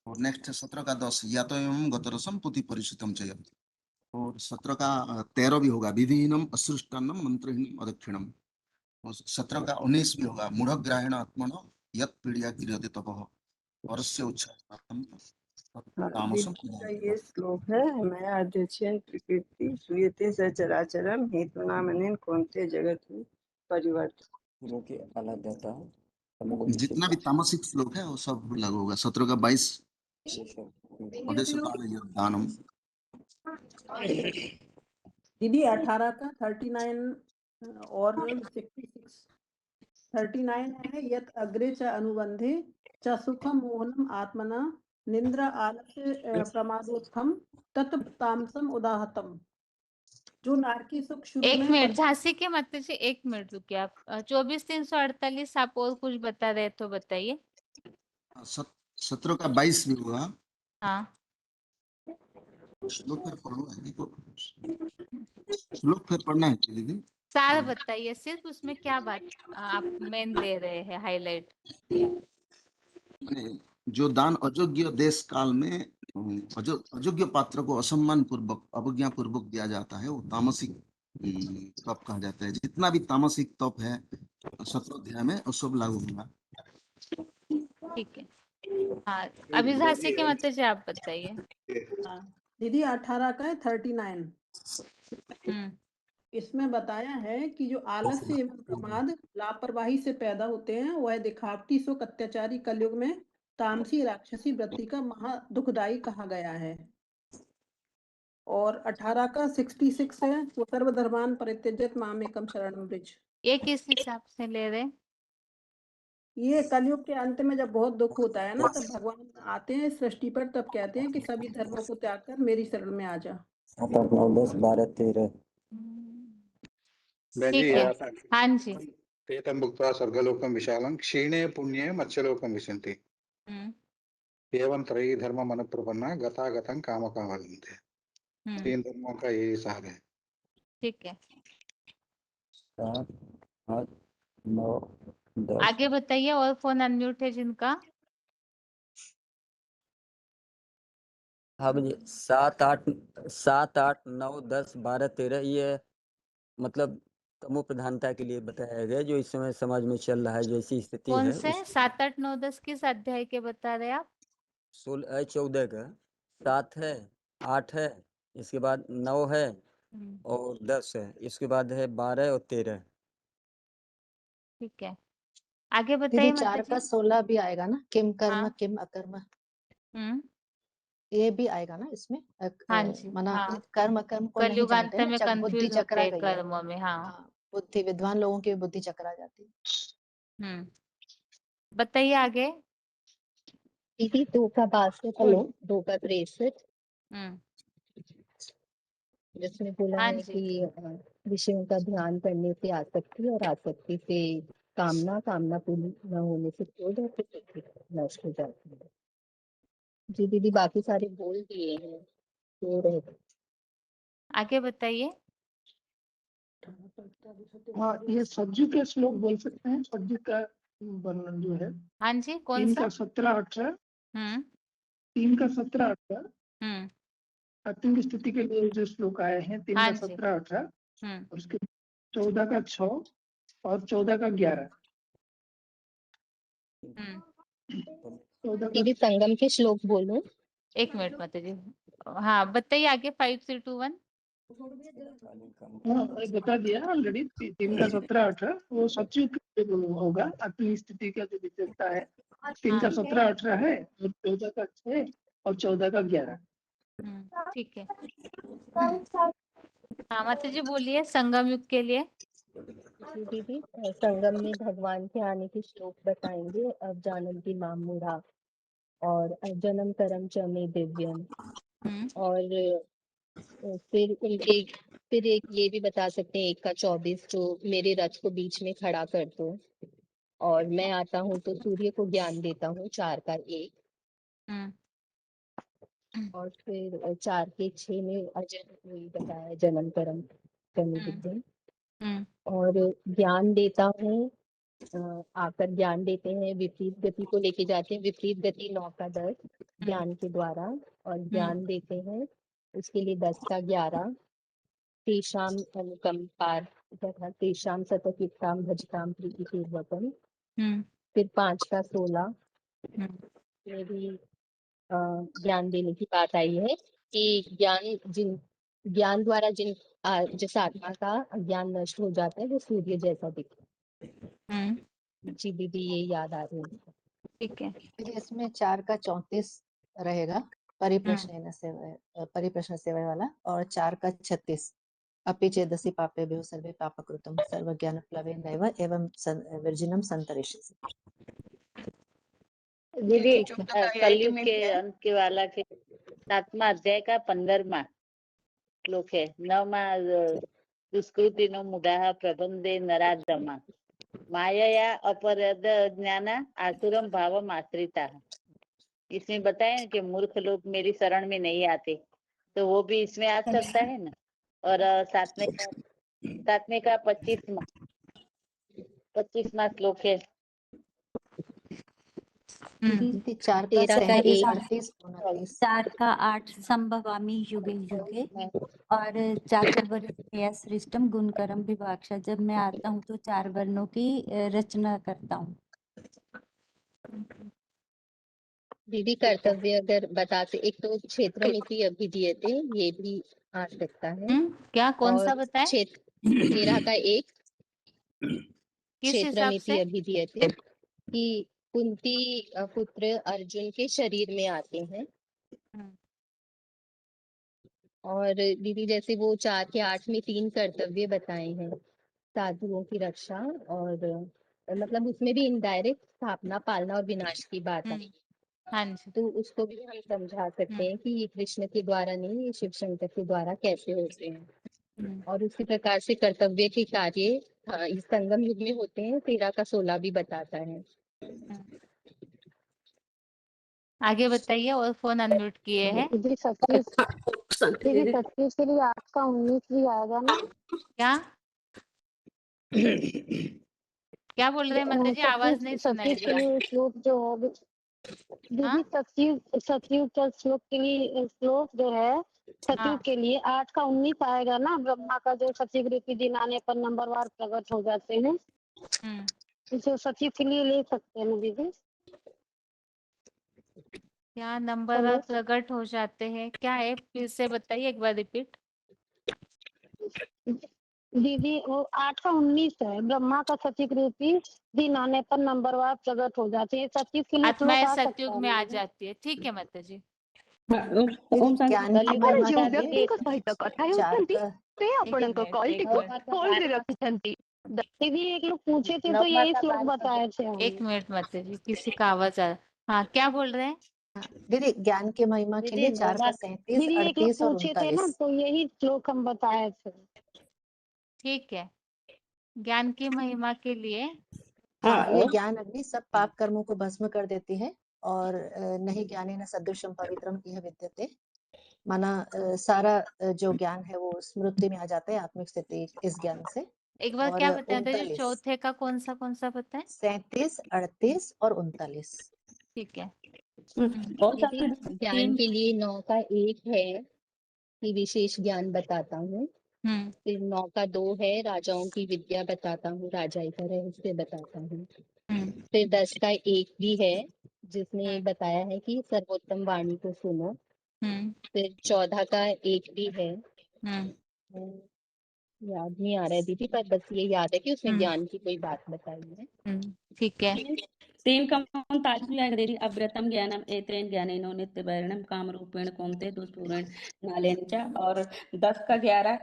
और नेक्स्ट है 17 का 10 यातो एवं गतरसम पुति परिचितम चयम, और 17 का 13 भी होगा विधिहीनम असृष्टान्नम मंत्रहीनम अदक्षिणम, और 17 का 19 भी होगा मूढ़ग्राहेण आत्मनो यत् पीड़या क्रियते तपः परस्य उच्छासनार्थम तामसम का ये श्लोक है, मैं अध्यक्षेन प्रकृति सूयते सचराचरम हेतुनामनेन कौन्तेय जगत में परिवर्तन। जितना भी तामसिक श्लोक है वो सब लागू होगा। 17 का 22 दानम। दीदी 18 का 39 और 66 39 है यत अग्रे च अनुबंधे च सुखम मोहनम आत्मना निंद्रा आलस्य प्रमादोत्थम तत् तामसम उदाहतम। जो नारकी सुख शुरू एक में मिनट झांसी के मतलब से 1 मिनट रुकिए आप। 24,348 आप और कुछ बता रहे तो बताइए। 17 का 22 भी हुआ। हाँ श्लोक फिर पढ़ना है दीदी। सार बताइए, सिर्फ उसमें क्या बात आप मेन ले रहे हैं हाईलाइट। जो दान अयोग्य देश काल में अयोग्य पात्र को असम्मान पूर्वक अवज्ञा पूर्वक दिया जाता है वो तामसिक तप कहा जाता है। जितना भी तामसिक तप है 17 अध्याय में वो सब लागू होगा। ठीक है। हाँ, अभी झांसी के माता जी आप बताइए। दीदी 18 का है 39। इसमें बताया है कि जो आलस्य एवं प्रमाद लापरवाही से पैदा होते हैं वह दिखावटी शोक अत्याचारी कलयुग में तामसी राक्षसी वृत्ति का महा दुखदाई कहा गया है। और 18 का 66 है वो सर्वधर्मान परित्यज्यत मामेकम शरणं व्रज। ये किस हिसाब से ले रहे? ये कलयुग के अंत में जब बहुत दुख होता है ना तब भगवान आते हैं सृष्टि पर, तब कहते हैं कि सभी धर्मों को त्याग कर मेरी शरण में आ जा। 7, 8, 9, 10, 12, 13। ठीक है। हाँ जी। तेतं भुक्त्वा स्वर्गलोकं विशालं क्षीणे पुण्ये मत्स्यलोकं विशन्ति। एवं त्रयी धर्म मन प्रपन्ना गतागतं कामकावलन्ते। 3 धर्मों का यही सार है। ठीक है। 7, 8, 9, 10। आगे बताइए और फोन अनम्यूट है जिनका। हाँ भैया 7, 8, 9, 10, 12, 13 ये मतलब तमो प्रधानता के लिए बताया गया जो इस समय समाज में चल रहा है, जैसी स्थिति कौन है से 7, 8, 9, 10 किस अध्याय के बता रहे आप? 14 का 7 है, 8 है, इसके बाद 9 है और 10 है, इसके बाद है 12 और 13। ठीक है, आगे दीदी बताइए 4 माता का जी। 16 भी आएगा ना, किम कर्म हाँ। किम अकर्म, हम्म। ये भी आएगा ना इसमें। हाँ जी। माना हाँ, कर्म अकर्म को नहीं कलयुग जानते अंत हैं ना, में जब बुद्धि कंफ्यूज होते चकरा हैं गई है। कर्मों में। हाँ। हाँ, बुद्धि विद्वान लोगों की बुद्धि चकरा जाती है। बताइए आगे। दीदी 2 का 62 और 2 का 63 जिसमें बोला हाँ है जी। कि विषयों का ध्यान करने से आसक्ति और आसक्ति से कामना, कामना पूरी न होने से क्रोध और फिर पृथ्वी नष्ट हो जाती है। जी दीदी बाकी सारे बोल दिए हैं तो रहे। आगे बताइए। हाँ, ये सब्जी के श्लोक बोल सकते हैं। सब्जी का वर्णन जो है हाँ जी, कौन 3 सा? का 17, 18, हम्म 3 का 17, 18 हम्म अतिंग स्थिति के लिए जो श्लोक आए हैं 3 हाँ का जी। 17, 18 और उसके 14 का 6 और 14 का 11। 14 का दीदी संगम के श्लोक बोलो। 1 मिनट माता जी। हाँ बताइए आगे। 5, 3, 2, 1। हाँ, बता दिया ऑलरेडी। 3 का 17, 18 वो सचिव होगा। अतिंग स्थिति का जो विशेषता है 3 का 17, 18 है और 14 का 6 और 14 का 11। ठीक है। हाँ माता जी बोलिए संगम युग के लिए। जी दीदी संगम में भगवान के आने के श्लोक बताएंगे। अब जानन्ति मां मूढ़ा और जन्म कर्म च मे दिव्यम। और फिर एक ये भी बता सकते हैं 1 का 24 जो मेरे रथ को बीच में खड़ा कर दो और मैं आता हूँ तो सूर्य को ज्ञान देता हूँ 4 का 1। और फिर 4 के 6 में अजय वही बताया जन्म कर्म करने विद्यम। और ज्ञान देता हूँ आकर ज्ञान देते हैं, विपरीत गति को लेके जाते हैं। विपरीत गति 9 का 10 ज्ञान के द्वारा और ज्ञान देते हैं उसके लिए 10 का 11 तेषाम अनुकंपार तथा तेषाम सततयुक्ताम भजताम प्रीतिपूर्वकम। फिर 5 का 16 में भी ज्ञान देने की बात आई है कि ज्ञान द्वारा जिस आत्मा का अज्ञान नष्ट हो जाता है वो सूर्य जैसा दिखता है। जी दीदी ये याद आ रही है। ठीक है। इसमें 4 का 34 रहेगा परिप्रश्न सेवा वाला, और 4 का 36 अपि चेदसि पापेभ्यो सर्वे पापकृतं सर्वज्ञान प्लवेन नैव एवं वर्जिनम संतरिष्यसि। दीदी ठीक है। कलयुग के अंत के वाला के 7वां अध्याय का 15वां श्लोक है। नवमा दुष्कृति नो मुदाह प्रबंधे नराधमा माया अपरद ज्ञाना आसुरम भावम आश्रिता। इसमें बताया कि मूर्ख लोग मेरी शरण में नहीं आते, तो वो भी इसमें आ सकता है ना। और 7वें का 25वां श्लोक है। दीदी 4 का 13 का 37 1 38 29 4 का 8 संभवामि युगे युगे और चातुर्वर्ण्य सृष्टम गुणकरम विभाक्षा। जब मैं आता हूँ तो 4 वर्णों की रचना करता हूँ। दीदी कर्तव्य अगर बताते, एक तो क्षेत्रमिति अभिधीयते, ये भी आ सकता है। क्या कौन सा और बताए? क्षेत्र 13 का 1 किस हिसाब क्षेत्रमिति से? अभिधीयते कि कुंती पुत्र अर्जुन के शरीर में आते हैं। और दीदी जैसे वो 4 के 8 में 3 कर्तव्य बताए हैं, साधुओं की रक्षा, और मतलब उसमें भी इनडायरेक्ट स्थापना, पालना और विनाश की बात आई। हाँ जी। तो उसको भी हम समझा सकते हैं कि ये कृष्ण के द्वारा नहीं, ये शिव शंकर के द्वारा कैसे होते हैं। और उसी प्रकार से कर्तव्य के कार्य इस संगम युग में होते हैं। 13 का 16 भी बताता है। आगे बताइए। और फोन अनम्यूट किए हैं। दीदी 27 दीदी 27 के लिए 8 का 19 भी आएगा ना? क्या क्या बोल रहे हैं माता जी? आवाज नहीं सुनाई 27 के दिया। लिए श्लोक जो है दीदी, सतयुग का श्लोक के लिए श्लोक जो है सतयुग के लिए 8 का 19 आएगा ना? ब्रह्मा का जो सतयुग रूपी दिन आने पर नंबरवार प्रकट हो जाते हैं, इसे सतयुग के लिए ले सकते हैं ना दीदी? क्या नंबर प्रकट हो जाते हैं? क्या है, फिर से बताइए एक बार रिपीट। दीदी वो 8 का 19 है, ब्रह्मा का सतयुग रूपी दिन आने पर नंबरवार प्रकट हो जाते हैं, सतयुग के लिए श्लोक आत्माएं आ सकता सतयुग है में आ ना? जाती है। ठीक है माता जी। ज्ञान की महिमा के लिए दीदी एक लोग पूछे थे तो यही श्लोक बताए थे हमें। एक मिनट माता जी, किसी का आवाज आ रहा। हाँ, क्या बोल रहे हैं? दीदी ज्ञान की महिमा के लिए 4 का 37 दीदी एक लोग 38 और पूछे थे ना 39। तो यही श्लोक हम बताए थे। ठीक है। ज्ञान की महिमा के लिए हाँ, ये ज्ञान अग्नि सब पाप कर्मों को भस्म कर देती है। और नहीं ज्ञानी न सदृशम पवित्रम इह विद्यते, माना सारा जो ज्ञान है वो स्मृति में आ जाता है, आत्मिक स्थिति इस ज्ञान से। एक बार और क्या बताया था? जो 39 चौथे का कौन सा बताए? 37 38 और 39। ठीक है। दीदी ज्ञान के लिए 9 का 1 है कि विशेष ज्ञान बताता हूँ। फिर 9 का 2 है राजाओं की विद्या बताता हूँ, राजाई का रहस्य बताता हूँ। फिर 10 का 1 भी है जिसमें बताया है कि सर्वोत्तम वाणी को सुनो। फिर 14 का 1 भी है, याद नहीं आ रहा है दीदी, पर बस ये याद है कि उसमें ज्ञान की कोई बात बताई है। ठीक है। 3 का 39 भी आएगा दीदी। अव्रतम ज्ञानम एतेन ज्ञानेनो नित्यवैरणम कामरूपेण कौन्तेय दुष्पूरेण नालेन च। और 10 का 11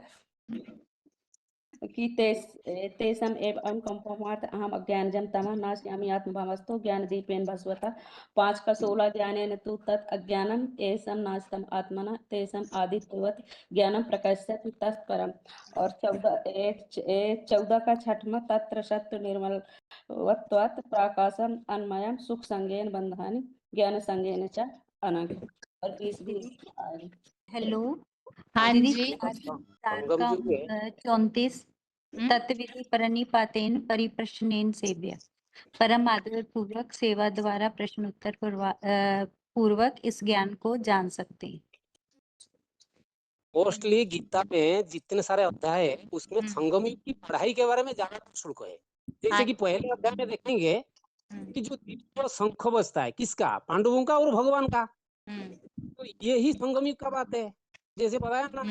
कि तेषाम् एव अनुकंपार्थ अहम अज्ञानजं तमः नाशयामि आत्मभावस्तु ज्ञानदीपेन भास्वता। 5 का 16 ज्ञानेन तु तत् अज्ञानम येषां नाशतम् आत्मना तेषाम् आदित्यवत् ज्ञानम प्रकाश्यते तत्परम्। और 14 का 6वां तत्र सत्य निर्मलवत्वात् प्रकाशम् अन्मयम् सुख संगेन बंधानि ज्ञान संगेन च अनघ। और 20 भी हेलो। हाँ दीदी जी। 4 का 34 तत्विधि प्रणिपातेन परिप्रश्नेन सेव्य। परम आदर पूर्वक सेवा द्वारा प्रश्नोत्तर पूर्वक इस ज्ञान को जान सकते हैं। मोस्टली गीता में जितने सारे अध्याय है उसमें संगम युग की पढ़ाई के बारे में ज्यादा शुल्क है। जैसे कि पहले अध्याय में देखेंगे कि जो दिव्य शंख बजता है किसका? पांडवों का और भगवान का। तो यही संगम युग का बात है। जैसे बताया ना,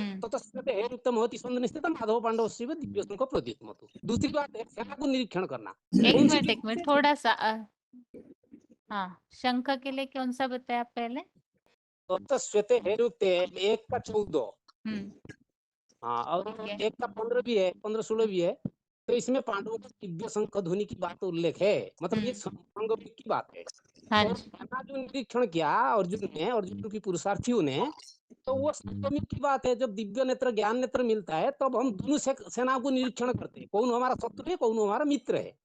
माधव पांडव शिव दिव्य शंख प्रदीप्तमतु। दूसरी बात है सेना को निरीक्षण करना। एक मिनट थोड़ा सा हाँ, शंख के लिए कौन सा बताया आप पहले? श्वेते हेरुक्ते 1 का 14। हाँ, और 1 का 15 भी है, 15-16 भी है। तो इसमें पांडवों का दिव्य शंख ध्वनि की बात उल्लेख है, मतलब ये संगम की बात है। और सेना जो निरीक्षण किया अर्जुन की पुरुषार्थियों ने, तो वो संगम की बात है। जब दिव्य नेत्र ज्ञान नेत्र मिलता है तब हम दोनों सेना को निरीक्षण करते हैं, कौन हमारा शत्रु है कौन हमारा मित्र है।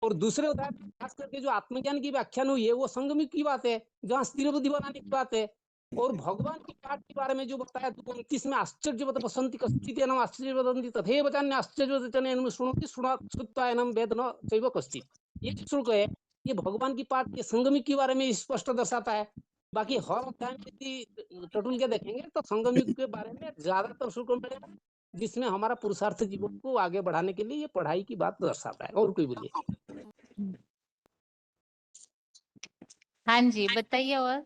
और दूसरे उदाहरण खास करके जो आत्मज्ञान की व्याख्यान हुई है वो संगम की बात है, जहाँ स्थिर बुद्धि बनाने की बात है। और भगवान की बात के बारे में जो बताया 29 में आश्चर्यवत बसंती कश्चित् एनम आश्चर्यवदन्ति तथैव चान्य आश्चर्यवत शृणोति श्रुत्वा एनम वेद न चैव कश्चित्। ये श्लोक है ये भगवान की पाठ ये संगम के बारे में स्पष्ट दर्शाता है। बाकी हर अध्याय में यदि टटोल के देखेंगे तो संगम युग के बारे में ज्यादातर शुल्क मिलेगा, जिसमें हमारा पुरुषार्थ जीवन को आगे बढ़ाने के लिए ये पढ़ाई की बात दर्शाता है। और कोई बोलिए। हाँ जी बताइए। और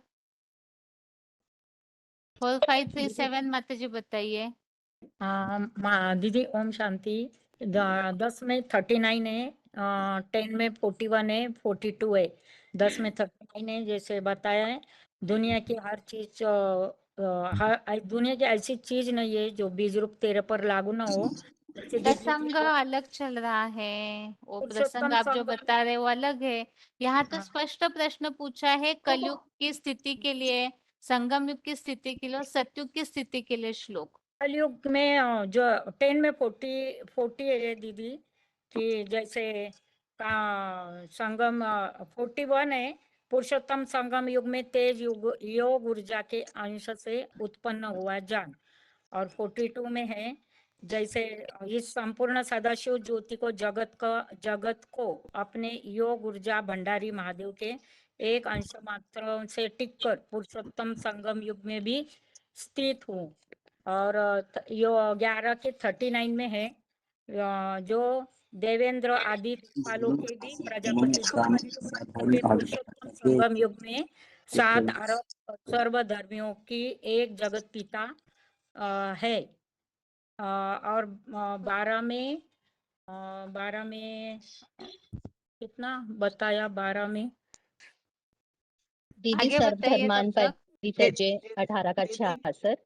4537 माता जी बताइए। दीदी ओम शांति। 10 में 39 है, 10 में 41 है, 42 है, 10 में 39 है। जैसे बताया है दुनिया की हर चीज दुनिया की ऐसी चीज नहीं है जो बीज रूप तेरे पर लागू ना हो। जैसे दिव्य प्रसंग चीजों- अलग चल रहा है, वो प्रसंग पुरुषोत्तम आप जो संगम- बता रहे हैं वो अलग है। यहाँ तो स्पष्ट प्रश्न पूछा है कलयुग की स्थिति के लिए, संगम युग की स्थिति के लिए और सतयुग की स्थिति के लिए श्लोक। कलयुग में जो 10 में 40 है दीदी, कि जैसे संगम 41 है, पुरुषोत्तम संगम युग में तेज योग ऊर्जा के अंश से उत्पन्न हुआ ज्ञान। और 42 में है जैसे इस संपूर्ण सदाशिव ज्योति को जगत को अपने योग ऊर्जा भंडारी महादेव के एक अंश मात्र से टिककर पुरुषोत्तम संगम युग में भी स्थित हूँ। और 11 के 39 में है जो देवेंद्र आदि पालों के भी प्रजापति पुरुषोत्तम संगम युग में 7 अरब सर्वधर्मियों की एक जगत पिता है। और 12 में कितना बताया? 12 में दीदी आगे बताइए सर्वधर्मान तब तक। परित्यज्य 18 का 66,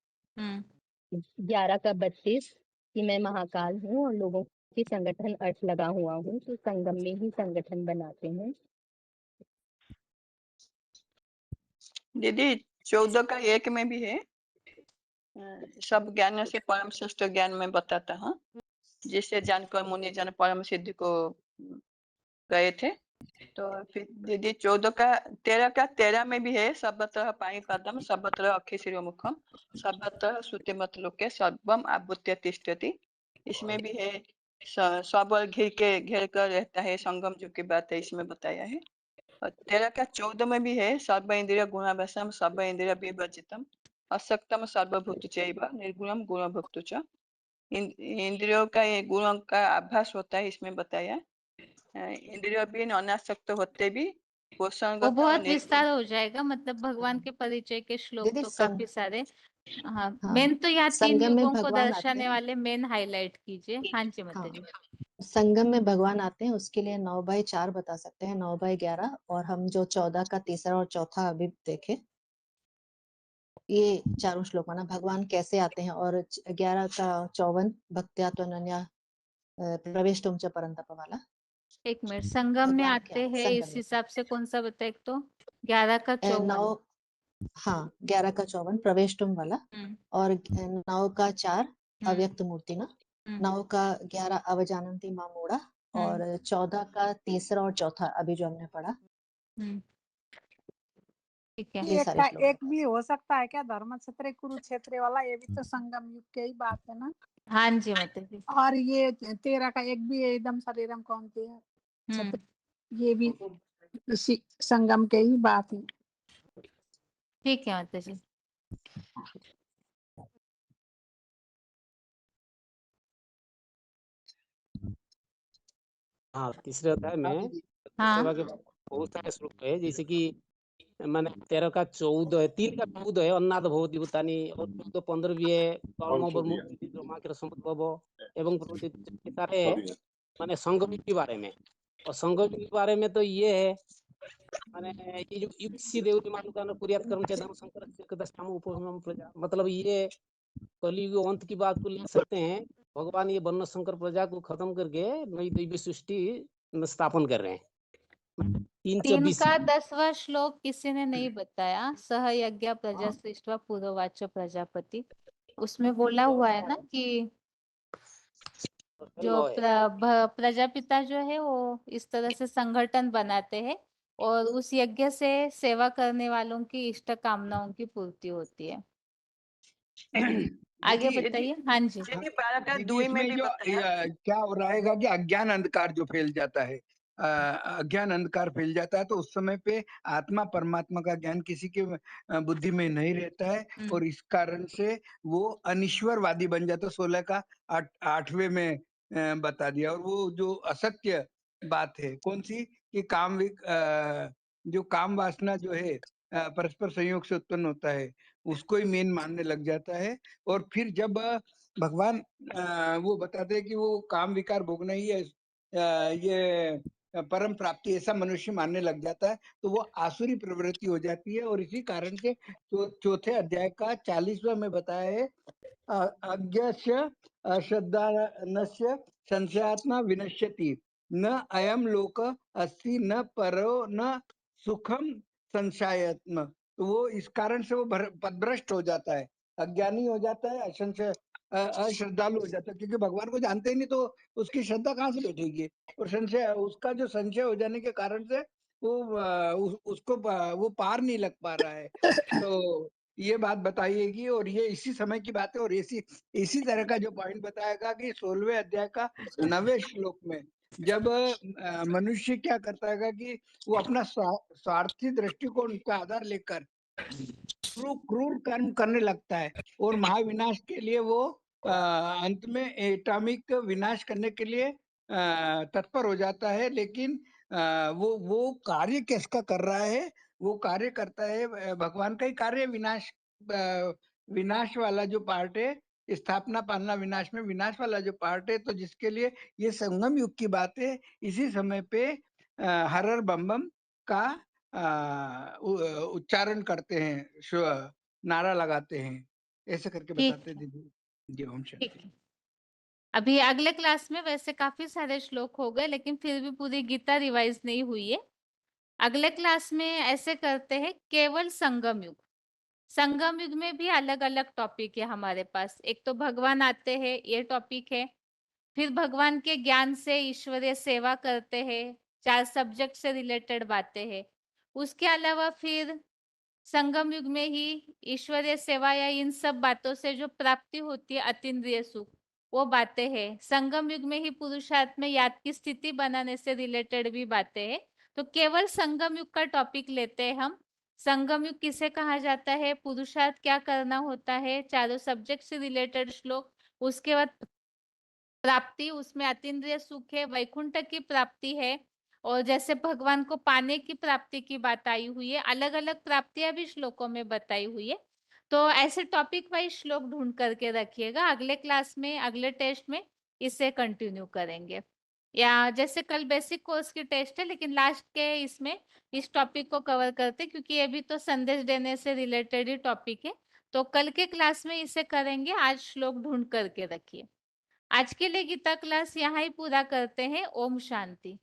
11 का 32 कि मैं महाकाल हूँ और लोगों की संगठन अर्थ लगा हुआ हूँ, तो संगम में ही संगठन बनाते हैं। दीदी 14 का 1 में भी है, सब ज्ञान से परम श्रेष्ठ ज्ञान में बताता हूँ, जिससे जानकर मुनि जन परम सिद्धि को गए थे। तो फिर दीदी 13 में भी है, सर्वत्र पाणिपादम सर्वत्र अक्षिशिरोमुखम सर्वत्र श्रुतिमत लोके सर्वम आभूत्य तिष्ठति। इसमें भी है सब घेर कर रहता है, संगम जो की बात है इसमें बताया है। और 13 का 14 में भी है, सर्व इंद्रिय गुणाभ्यासम सर्व इंद्रिय विवर्जितम असक्तम सर्वभूत चैव निर्गुणम गुणभुक्तु च। इंद्रियों का ये गुणों का आभास होता है, इसमें बताया। इंद्रियों भी अनासक्त होते भी वो बहुत विस्तार हो जाएगा, मतलब भगवान के परिचय के श्लोक तो काफी सारे। हाँ, मेन तो यहाँ 3 संगम में युगों को भगवान आते दर्शाने हैं। वाले मेन हाईलाइट कीजिए। हाँ जी माता जी। संगम में भगवान आते हैं, उसके लिए 9/4 बता सकते हैं, 9/11। और हम जो 14 का तीसरा और चौथा अभी देखे, ये चारों श्लोक माना भगवान कैसे आते हैं। और 11 का 54 भक्त्या त्वनन्या प्रवेश तुम च परंतप वाला। एक मिनट, संगम में भगवान आते क्या हैं संगम इस में हिसाब से कौन सा बताए? एक तो 11 का 54। 11 का 54 प्रवेश तुम वाला, और 9 का 4 अव्यक्त मूर्ति ना, 9 का 11 अवजानंती मां मूढ़ा, और 14 का तीसरा और चौथा अभी जो हमने पढ़ा। ठीक है। ये सारे श्लोक एक भी हो सकता है क्या धर्म क्षेत्र कुरुक्षेत्र वाला? ये भी तो संगम युग की ही बात है ना? हाँ जी माता जी। और ये 13 का 1 भी है, एकदम शरीरम कौन थे, ये भी इसी संगम के ही बात है। ठीक है माता जी। हाँ, तीसरे अध्याय में सेवा के बहुत सारे श्लोक है, जैसे कि मैंने 13 का 14 है, 3 का 14 है अन्नाद भवति भूतानि, और 14-15 भी है कर्म ब्रह्मोक्ति ब्रह्माक्षर समुद्भव एवं सारे माने संगम के बारे में। और संगम के बारे में तो ये है माने ये जो युक्ति देवरी मानुका कुर्यात कर्म च धर्म संकर दशम उपम प्रजा, मतलब ये कलियुग अंत की बात को ले सकते हैं। भगवान ये वर्ण संकर प्रजा को खत्म करके नई दैवी सृष्टि स्थापन कर रहे हैं। 3 का 10वां श्लोक किसी ने नहीं बताया। सह यज्ञ प्रजा सृष्टवा पूर्ववाच प्रजापति, उसमें बोला हुआ है ना कि जो प्रजापिता जो है वो इस तरह से संगठन बनाते हैं और उस यज्ञ से सेवा करने वालों की इष्ट कामनाओं की पूर्ति होती है। आगे बताइए। हाँ जी। दीदी, इसमें जो क्या हो रहेगा कि अज्ञान अंधकार जो फैल जाता है, अज्ञान अंधकार फैल जाता है, तो उस समय पे आत्मा परमात्मा का ज्ञान किसी के बुद्धि में नहीं रहता है, और इस कारण से वो अनिश्वरवादी बन जाता है। 16 का 8वें में बता दिया। और वो जो असत्य बात है कौन सी, कि जो काम वासना जो है परस्पर संयोग से उत्पन्न होता है, उसको ही मेन मानने लग जाता है। और फिर जब भगवान वो बताते हैं कि वो काम विकार भोगना ही है ये परम प्राप्ति, ऐसा मनुष्य मानने लग जाता है, तो वो आसुरी प्रवृत्ति हो जाती है। और इसी कारण से चौथे अध्याय का 40वां में बताया है, अज्ञस्य अश्रद्धानस्य संशयात्मा विनश्यति, न अयम लोक अस्ति न परो न सुखम संशयात्म। तो वो इस कारण से वो पदभ्रष्ट हो जाता है, अज्ञानी हो जाता है, अश्रद्धालु हो जाता है, क्योंकि भगवान को जानते ही नहीं, तो उसकी श्रद्धा कहाँ से बैठेगी। और संशय, उसका जो संशय हो जाने के कारण से वो उसको वो पार नहीं लग पा रहा है। तो ये बात बताइएगी, और ये इसी समय की बात है। और इसी तरह का जो पॉइंट बताएगा कि 16वें अध्याय का 9वें श्लोक में जब मनुष्य क्या करता है कि वो अपना स्वार्थी दृष्टिकोण का आधार लेकर क्रूर कर्म करने लगता है, और महाविनाश के लिए वो अंत में एटॉमिक विनाश करने के लिए तत्पर हो जाता है। लेकिन वो कार्य किसका कर रहा है, वो कार्य करता है भगवान का ही कार्य। विनाश वाला जो पार्ट है, स्थापना पालना विनाश में विनाश वाला जो पार्ट है, तो जिसके लिए ये संगम युग की बात है। इसी समय पे हर हर बम बम का उच्चारण करते हैं, नारा लगाते हैं, ऐसे करके बताते दीदी जी। ओम शांति। अभी अगले क्लास में वैसे काफी सारे श्लोक हो गए, लेकिन फिर भी पूरी गीता रिवाइज नहीं हुई है। अगले क्लास में ऐसे करते हैं, केवल संगम युग। संगम युग में भी अलग अलग टॉपिक है हमारे पास। एक तो भगवान आते हैं, ये टॉपिक है। फिर भगवान के ज्ञान से ईश्वरीय सेवा करते हैं, 4 सब्जेक्ट से रिलेटेड बातें हैं। उसके अलावा फिर संगम युग में ही ईश्वरीय सेवा या इन सब बातों से जो प्राप्ति होती है अतीन्द्रिय सुख, वो बातें हैं। संगम युग में ही पुरुषार्थ में याद की स्थिति बनाने से रिलेटेड भी बातें हैं। तो केवल संगम युग का टॉपिक लेते हैं हम। संगम युग किसे कहा जाता है, पुरुषार्थ क्या करना होता है, चारों सब्जेक्ट से रिलेटेड श्लोक। उसके बाद प्राप्ति, उसमें अतीन्द्रिय सुख है, वैकुंठ की प्राप्ति है, और जैसे भगवान को पाने की प्राप्ति की बात आई हुई है, अलग अलग प्राप्तियां भी श्लोकों में बताई हुई है। तो ऐसे टॉपिक वाइज श्लोक ढूंढ करके रखिएगा। अगले क्लास में, अगले टेस्ट में इसे कंटिन्यू करेंगे। या जैसे कल बेसिक कोर्स की टेस्ट है, लेकिन लास्ट के इसमें इस टॉपिक को कवर करते, क्योंकि ये भी तो संदेश देने से रिलेटेड ही टॉपिक है। तो कल के क्लास में इसे करेंगे। आज श्लोक ढूंढ करके रखिए। आज के लिए गीता क्लास यहाँ ही पूरा करते हैं। ओम शांति।